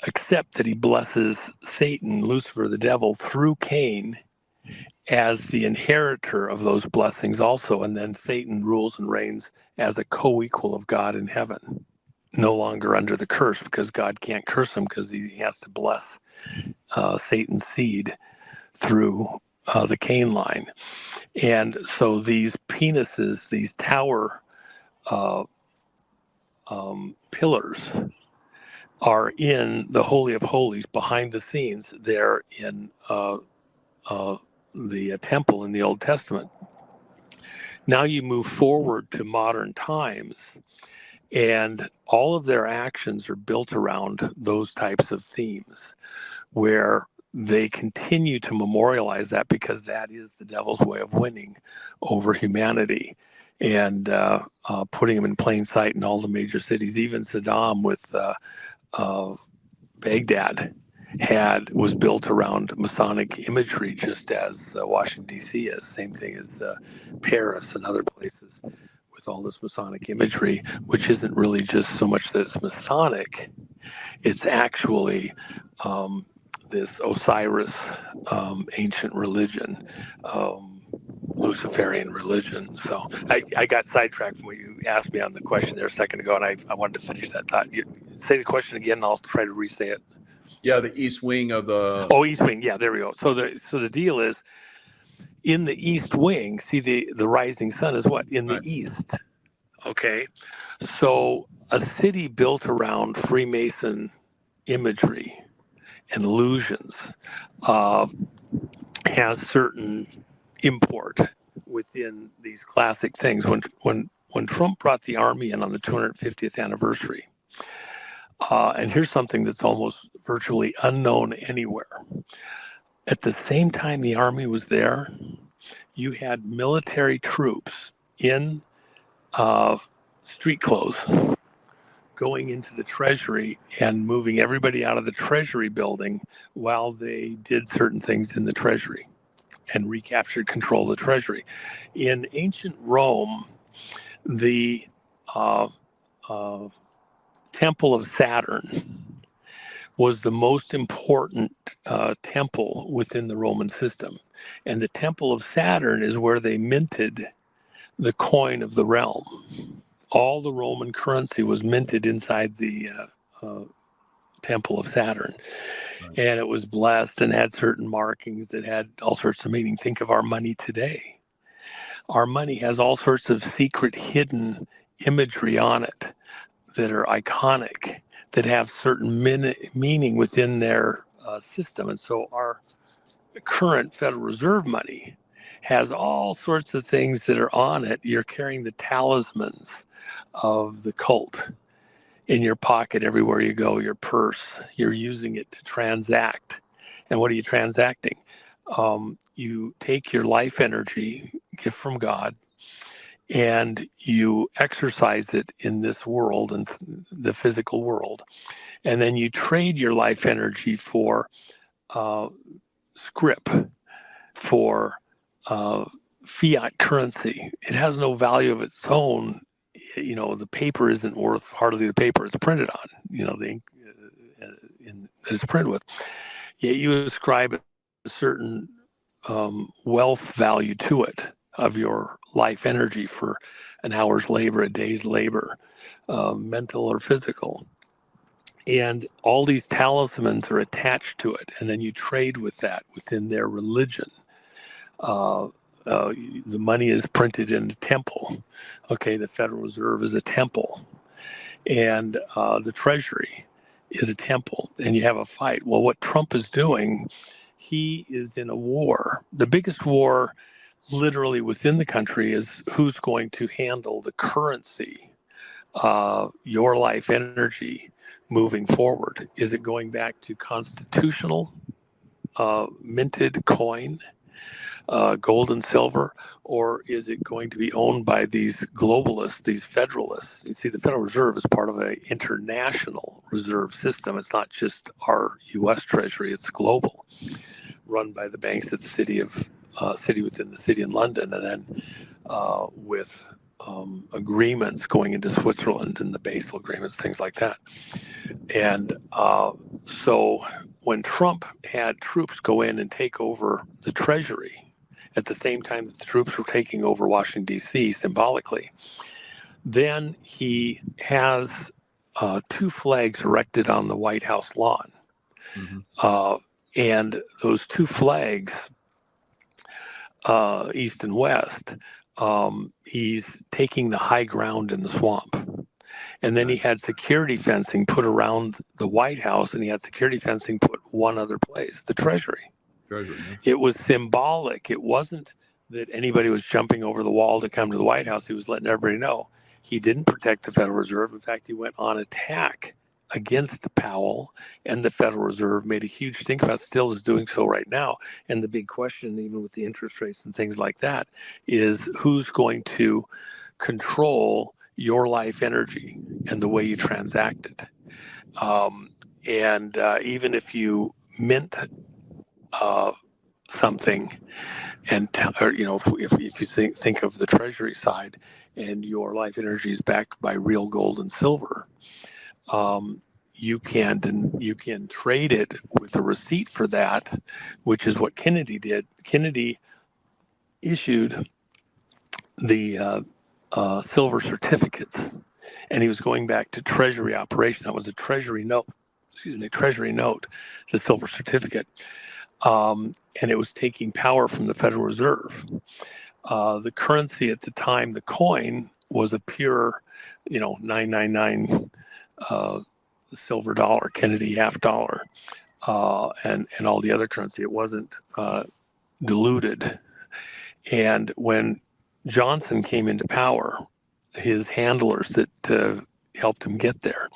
except that he blesses Satan, Lucifer, the devil, through Cain as the inheritor of those blessings also. And then Satan rules and reigns as a co-equal of God in heaven, no longer under the curse, because God can't curse him, because he has to bless Satan's seed through the Cain line. And so these penises, these tower pillars, are in the Holy of Holies behind the scenes there in the temple in the Old Testament. Now you move forward to modern times, and all of their actions are built around those types of themes, where they continue to memorialize that, because that is the devil's way of winning over humanity and putting them in plain sight in all the major cities. Even Saddam with Baghdad was built around Masonic imagery, just as Washington, D.C. is. Same thing as Paris and other places, with all this Masonic imagery, which isn't really just so much that it's Masonic, it's actually this Osiris ancient religion Luciferian religion. So I got sidetracked from what you asked me on the question there a second ago, and I wanted to finish that thought. You say the question again, and I'll try to re-say it. Yeah, the east wing of the. Oh, East Wing. Yeah, there we go. So the deal is, in the East Wing, see the rising sun is what? In the Right. east. Okay. So a city built around Freemason imagery and illusions has certain import within these classic things. When Trump brought the army in on the 250th anniversary, and here's something that's almost virtually unknown anywhere. At the same time the army was there, you had military troops in street clothes going into the Treasury and moving everybody out of the Treasury building while they did certain things in the Treasury and recaptured control of the Treasury. In ancient Rome, the uh, uh, Temple of Saturn was the most important temple within the Roman system. And the Temple of Saturn is where they minted the coin of the realm. All the Roman currency was minted inside the Temple of Saturn. Right. And it was blessed and had certain markings that had all sorts of meaning. Think of our money today. Our money has all sorts of secret hidden imagery on it that are iconic, that have certain meaning within their system. And so our current Federal Reserve money has all sorts of things that are on it. You're carrying the talismans of the cult in your pocket everywhere you go, your purse. You're using it to transact. And what are you transacting? You take your life energy, gift from God, and you exercise it in this world and the physical world. And then you trade your life energy for scrip, for fiat currency. It has no value of its own. You know, the paper isn't worth hardly the paper it's printed on, you know, the ink that it's printed with. Yet you ascribe a certain wealth value to it of your life energy for an hour's labor, a day's labor, mental or physical. And all these talismans are attached to it. And then you trade with that within their religion. The money is printed in a temple. Okay, the Federal Reserve is a temple. And the Treasury is a temple. And you have a fight. Well, what Trump is doing, he is in a war. The biggest war literally within the country is who's going to handle the currency, your life energy moving forward. Is it going back to constitutional minted coin, gold and silver, or is it going to be owned by these globalists, these federalists? You see, the Federal Reserve is part of an international reserve system. It's not just our U.S. Treasury; it's global, run by the banks at the city within the city in London, and then with agreements going into Switzerland and the Basel agreements, things like that. And so when Trump had troops go in and take over the Treasury at the same time that the troops were taking over Washington, D.C. symbolically, then he has two flags erected on the White House lawn. Mm-hmm. And those two flags, east and west, he's taking the high ground in the swamp. And then he had security fencing put around the White House, and he had security fencing put one other place, the Treasury. Yeah. It was symbolic. It wasn't that anybody was jumping over the wall to come to the White House. He was letting everybody know. He didn't protect the Federal Reserve. In fact, he went on attack against Powell, and the Federal Reserve made a huge stink about it, still is doing so right now. And the big question, even with the interest rates and things like that, is who's going to control your life energy and the way you transact it. Even if you mint something, and if you think of the Treasury side, and your life energy is backed by real gold and silver, you can trade it with a receipt for that, which is what Kennedy did. Kennedy issued the silver certificates, and he was going back to Treasury operation. That was a Treasury note. Treasury note, the silver certificate, and it was taking power from the Federal Reserve. The currency at the time, the coin, was a pure, 999 silver dollar, Kennedy half dollar, and all the other currency. It wasn't diluted. And when Johnson came into power, his handlers that helped him get there,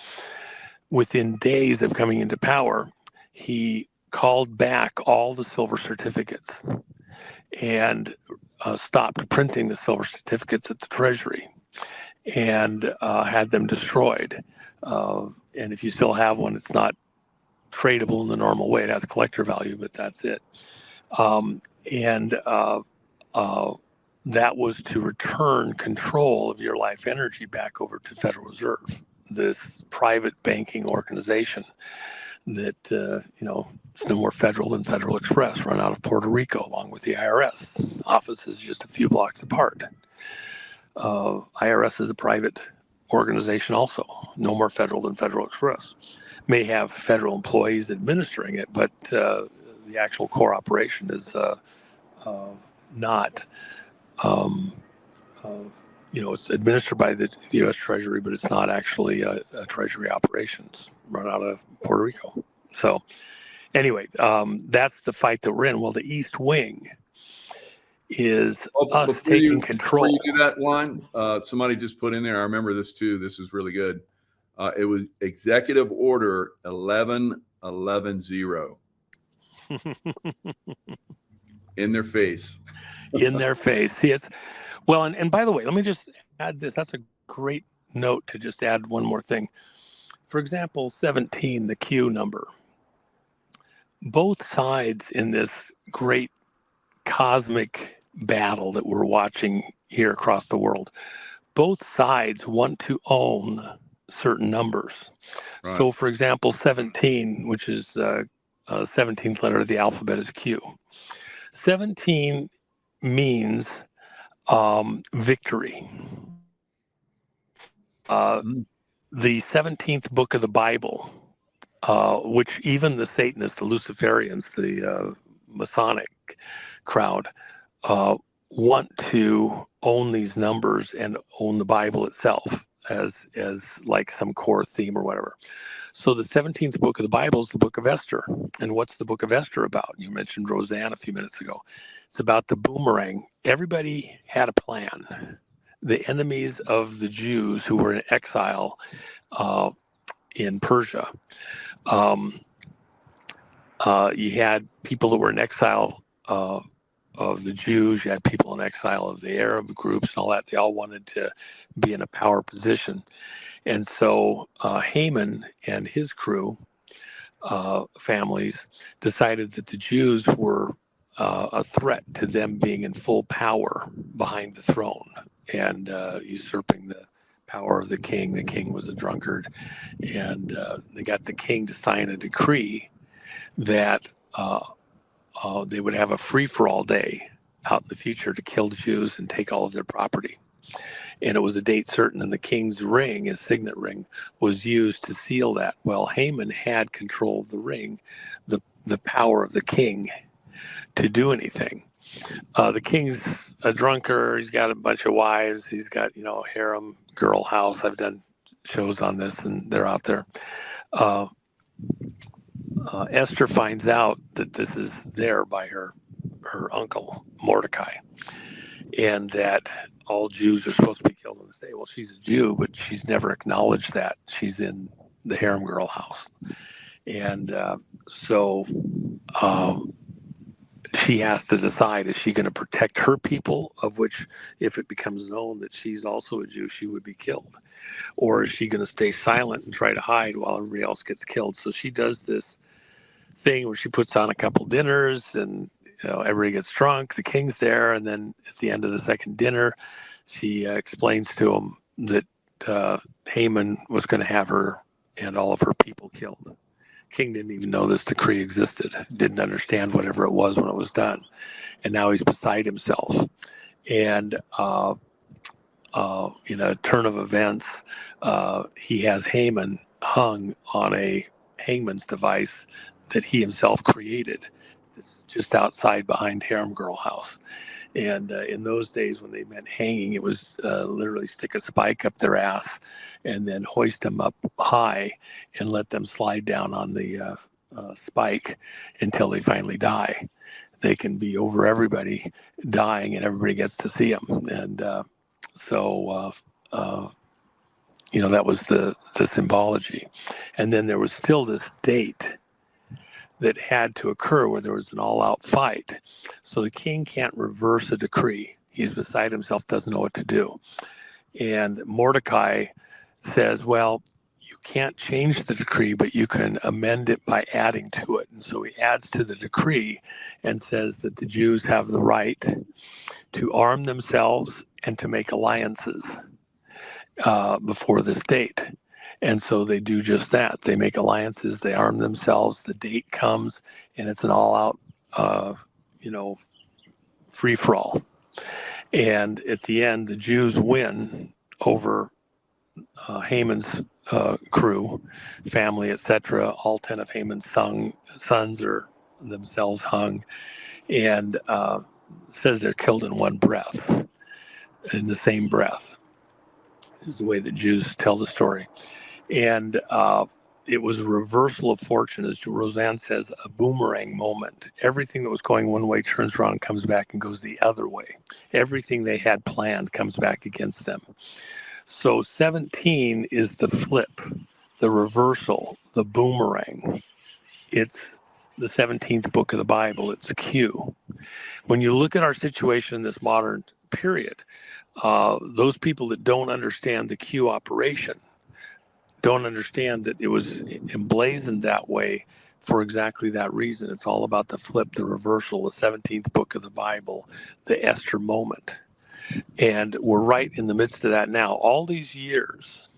within days of coming into power, he called back all the silver certificates and stopped printing the silver certificates at the Treasury and had them destroyed. And if you still have one, it's not tradable in the normal way. It has a collector value, but that's it. That was to return control of your life energy back over to Federal Reserve, this private banking organization that, it's no more federal than Federal Express, run out of Puerto Rico, along with the IRS. Office is just a few blocks apart. IRS is a private organization also, no more federal than Federal Express. May have federal employees administering it, but the actual core operation is not. It's administered by the U.S. Treasury, but it's not actually a Treasury operations run out of Puerto Rico. So anyway, that's the fight that we're in. Well, the East Wing is us taking control. Before you do that one, somebody just put in there, I remember this too, this is really good. It was Executive Order 11110. In their face. In their face. Yes. Well, and by the way, let me just add this. That's a great note to just add one more thing. For example, 17, the Q number. Both sides in this great cosmic battle that we're watching here across the world, both sides want to own certain numbers. Right. So, for example, 17, which is the 17th letter of the alphabet, is Q. 17 means victory. The 17th book of the Bible, which even the Satanists, the Luciferians, the Masonic crowd, want to own these numbers and own the Bible itself as like some core theme or whatever. So the 17th book of the Bible is the book of Esther. And what's the book of Esther about? You mentioned Roseanne a few minutes ago. It's about the boomerang. Everybody had a plan. The enemies of the Jews who were in exile in Persia. You had people that were in exile of the Jews. You had people in exile of the Arab groups and all that. They all wanted to be in a power position. And so Haman and his crew, families, decided that the Jews were a threat to them being in full power behind the throne and usurping the power of the king. The king was a drunkard. And they got the king to sign a decree that they would have a free-for-all day out in the future to kill the Jews and take all of their property. And it was a date certain, and the king's ring, his signet ring, was used to seal that. Well, Haman had control of the ring, the power of the king to do anything. The king's a drunkard. He's got a bunch of wives. He's got, a harem girl house. I've done shows on this, and they're out there. Esther finds out that this is there by her uncle, Mordecai, and that all Jews are supposed to be killed on this day. Well, she's a Jew, but she's never acknowledged that. She's in the harem girl house. And so she has to decide, is she going to protect her people, of which, if it becomes known that she's also a Jew, she would be killed? Or is she going to stay silent and try to hide while everybody else gets killed? So she does this thing where she puts on a couple dinners and everybody gets drunk. The king's there, and then at the end of the second dinner, she explains to him that Haman was going to have her and all of her people killed, King didn't even know this decree existed, didn't understand whatever it was when it was done. And now he's beside himself. And in a turn of events, he has Haman hung on a hangman's device that he himself created. It's just outside behind Harem Girl House. And in those days, when they meant hanging, it was literally stick a spike up their ass and then hoist them up high and let them slide down on the spike until they finally die. They can be over everybody dying and everybody gets to see them. And that was the symbology. And then there was still this date that had to occur where there was an all-out fight. So the king can't reverse a decree. He's beside himself, doesn't know what to do. And Mordecai says, well, you can't change the decree, but you can amend it by adding to it. And so he adds to the decree and says that the Jews have the right to arm themselves and to make alliances before this date. And so they do just that. They make alliances, they arm themselves, the date comes, and it's an all-out, free-for-all. And at the end, the Jews win over Haman's crew, family, etc. All 10 of Haman's sons are themselves hung, and says they're killed in one breath, in the same breath, is the way that Jews tell the story. And it was a reversal of fortune, as Roseanne says, a boomerang moment. Everything that was going one way turns around and comes back and goes the other way. Everything they had planned comes back against them. So 17 is the flip, the reversal, the boomerang. It's the 17th book of the Bible. It's Q. When you look at our situation in this modern period, those people that don't understand the Q operation don't understand that it was emblazoned that way for exactly that reason. It's all about the flip, the reversal, the 17th book of the Bible, the Esther moment. And we're right in the midst of that now. All these years,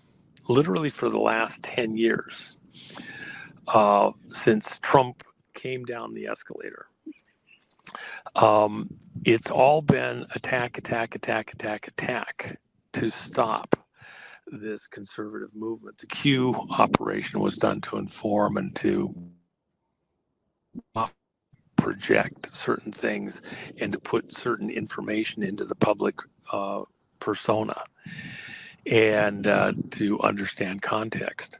literally for the last 10 years, since Trump came down the escalator, it's all been attack to stop this conservative movement. The Q operation was done to inform and to project certain things and to put certain information into the public persona and to understand context.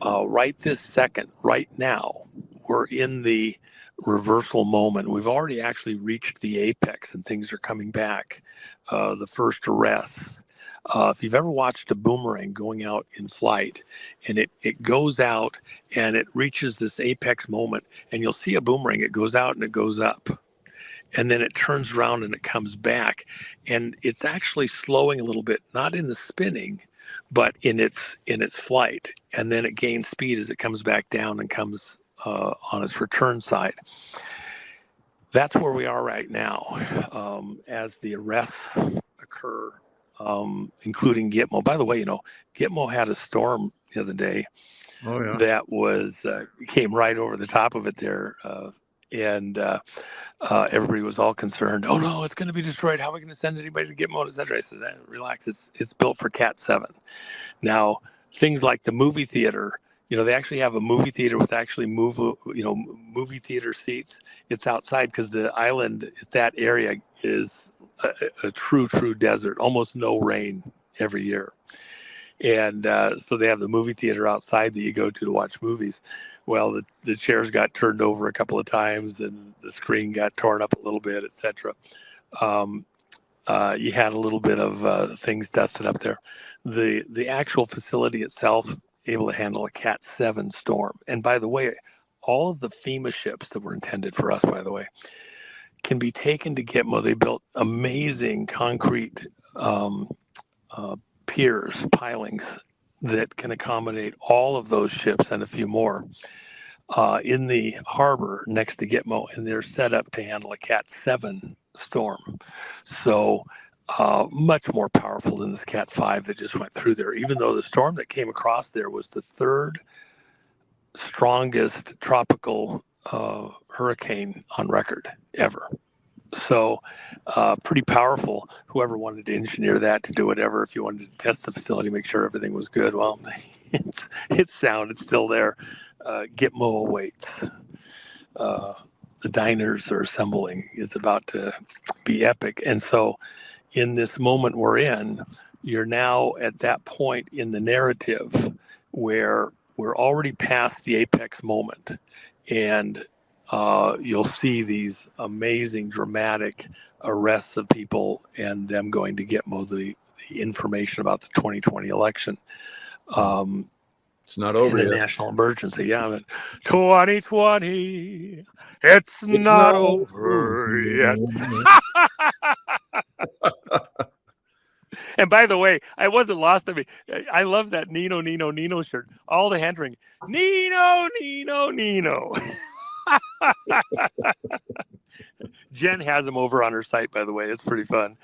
Right this second, right now, we're in the reversal moment. We've already actually reached the apex and things are coming back. The first arrests. If you've ever watched a boomerang going out in flight and it goes out and it reaches this apex moment and you'll see a boomerang, it goes out and it goes up and then it turns around and it comes back and it's actually slowing a little bit, not in the spinning, but in its flight. And then it gains speed as it comes back down and comes on its return side. That's where we are right now as the arrests occur. Including Gitmo. By the way, Gitmo had a storm the other day that was came right over the top of it there, and everybody was all concerned. Oh no, it's going to be destroyed. How are we going to send anybody to Gitmo, etc.? I said, relax. It's built for Cat 7. Now, things like the movie theater. They actually have a movie theater with actually movie theater seats. It's outside because the island, that area is a true desert, almost no rain every year. And so they have the movie theater outside that you go to watch movies. Well, the chairs got turned over a couple of times and the screen got torn up a little bit, etc. You had a little bit of things dusted up there. The actual facility itself able to handle a Cat 7 storm. And by the way, all of the FEMA ships that were intended for us, by the way, can be taken to Gitmo. They built amazing concrete piers, pilings that can accommodate all of those ships and a few more in the harbor next to Gitmo, and they're set up to handle a Cat 7 storm. So much more powerful than this Cat 5 that just went through there, even though the storm that came across there was the third strongest tropical hurricane on record ever. So pretty powerful. Whoever wanted to engineer that to do whatever, if you wanted to test the facility, make sure everything was good, well, it's sound. It's still there. Gitmo awaits. The diners are assembling. Is about to be epic. And so in this moment we're in, you're now at that point in the narrative where we're already past the apex moment. And you'll see these amazing, dramatic arrests of people and them going to Gitmo the information about the 2020 election. It's not over in a yet. national emergency. Yeah, but 2020, it's not over yet. And by the way, I wasn't lost on me. I love that Nino shirt. All the hand wringing. Nino. Jen has them over on her site, by the way. It's pretty fun.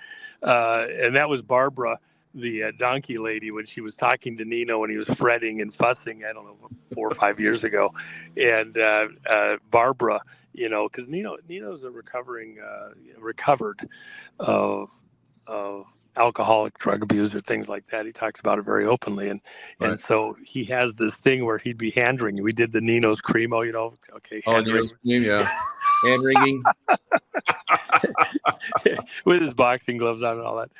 And that was Barbara, the donkey lady, when she was talking to Nino when he was fretting and fussing, I don't know, 4 or 5 years ago. And Barbara, because Nino's a recovered of alcoholic, drug abuser, things like that. He talks about it very openly. And so he has this thing where he'd be hand wringing. We did the Nino's Cremo, okay. Hand wringing. Yeah. Hand wringing. With his boxing gloves on and all that.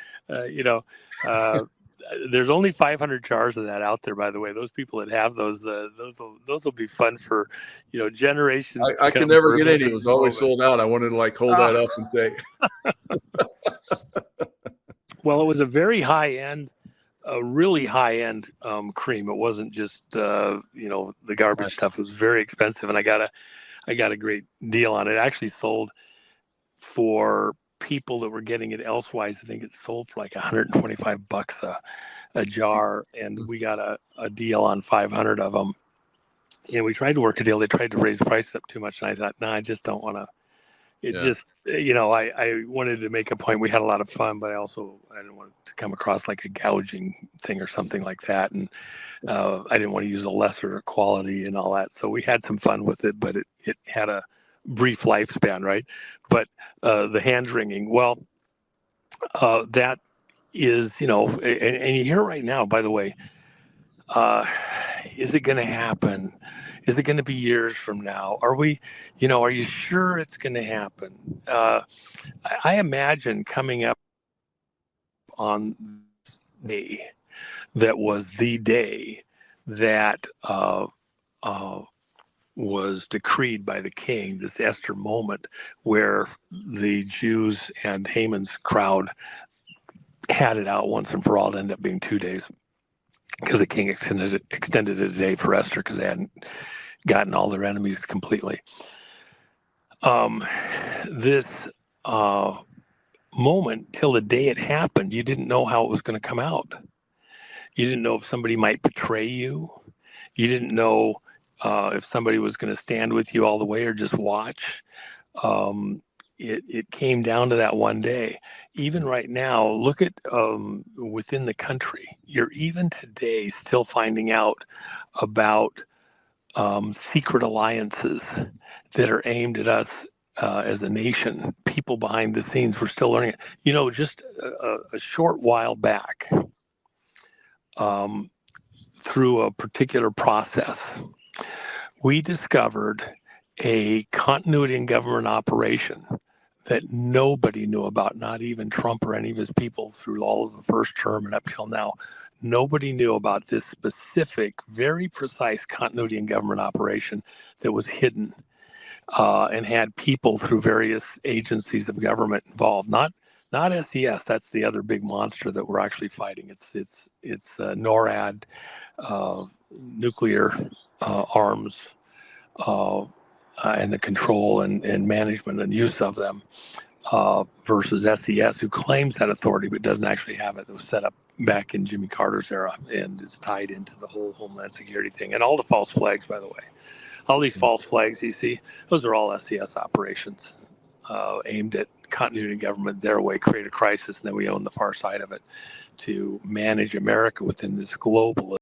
There's only 500 jars of that out there, by the way. Those people that have those will be fun for, generations. I can never get any. It was always sold out. I wanted to hold that up and say. Well, it was a very high end, a really high end cream. It wasn't just the garbage stuff. It was very expensive, and I got a great deal on it. It actually sold for people that were getting it elsewise. I think it sold for like $125 a jar, and we got a deal on 500 of them. And we tried to work a deal. They tried to raise the price up too much, and I thought, no, I just don't want to. I wanted to make a point. We had a lot of fun, but I didn't want it to come across like a gouging thing or something like that. And I didn't want to use a lesser quality and all that. So we had some fun with it, but it had a brief lifespan, right? But the hand wringing, well, that is, and you hear right now, by the way, is it going to happen? Is it going to be years from now? Are you sure it's going to happen? I imagine coming up on the day that was the day that was decreed by the king, this Esther moment where the Jews and Haman's crowd had it out once and for all. It ended up being 2 days because the king extended it a day for Esther because they hadn't gotten all their enemies completely. This moment, till the day it happened, you didn't know how it was going to come out. You didn't know if somebody might betray you. You didn't know if somebody was going to stand with you all the way or just watch. It came down to that one day. Even right now, look at within the country. You're even today still finding out about secret alliances that are aimed at us as a nation. People behind the scenes, we're still learning it. Just a short while back, through a particular process, we discovered a continuity in government operation that nobody knew about, not even Trump or any of his people through all of the first term and up till now. Nobody knew about this specific, very precise continuity in government operation that was hidden and had people through various agencies of government involved. Not SES. That's the other big monster that we're actually fighting. It's NORAD, nuclear arms, and the control and management and use of them, versus SES, who claims that authority but doesn't actually have it. It was set up back in Jimmy Carter's era and is tied into the whole Homeland Security thing and all the false flags, by the way. All these false flags you see, those are all SES operations aimed at continuity of government their way, create a crisis, and then we own the far side of it to manage America within this global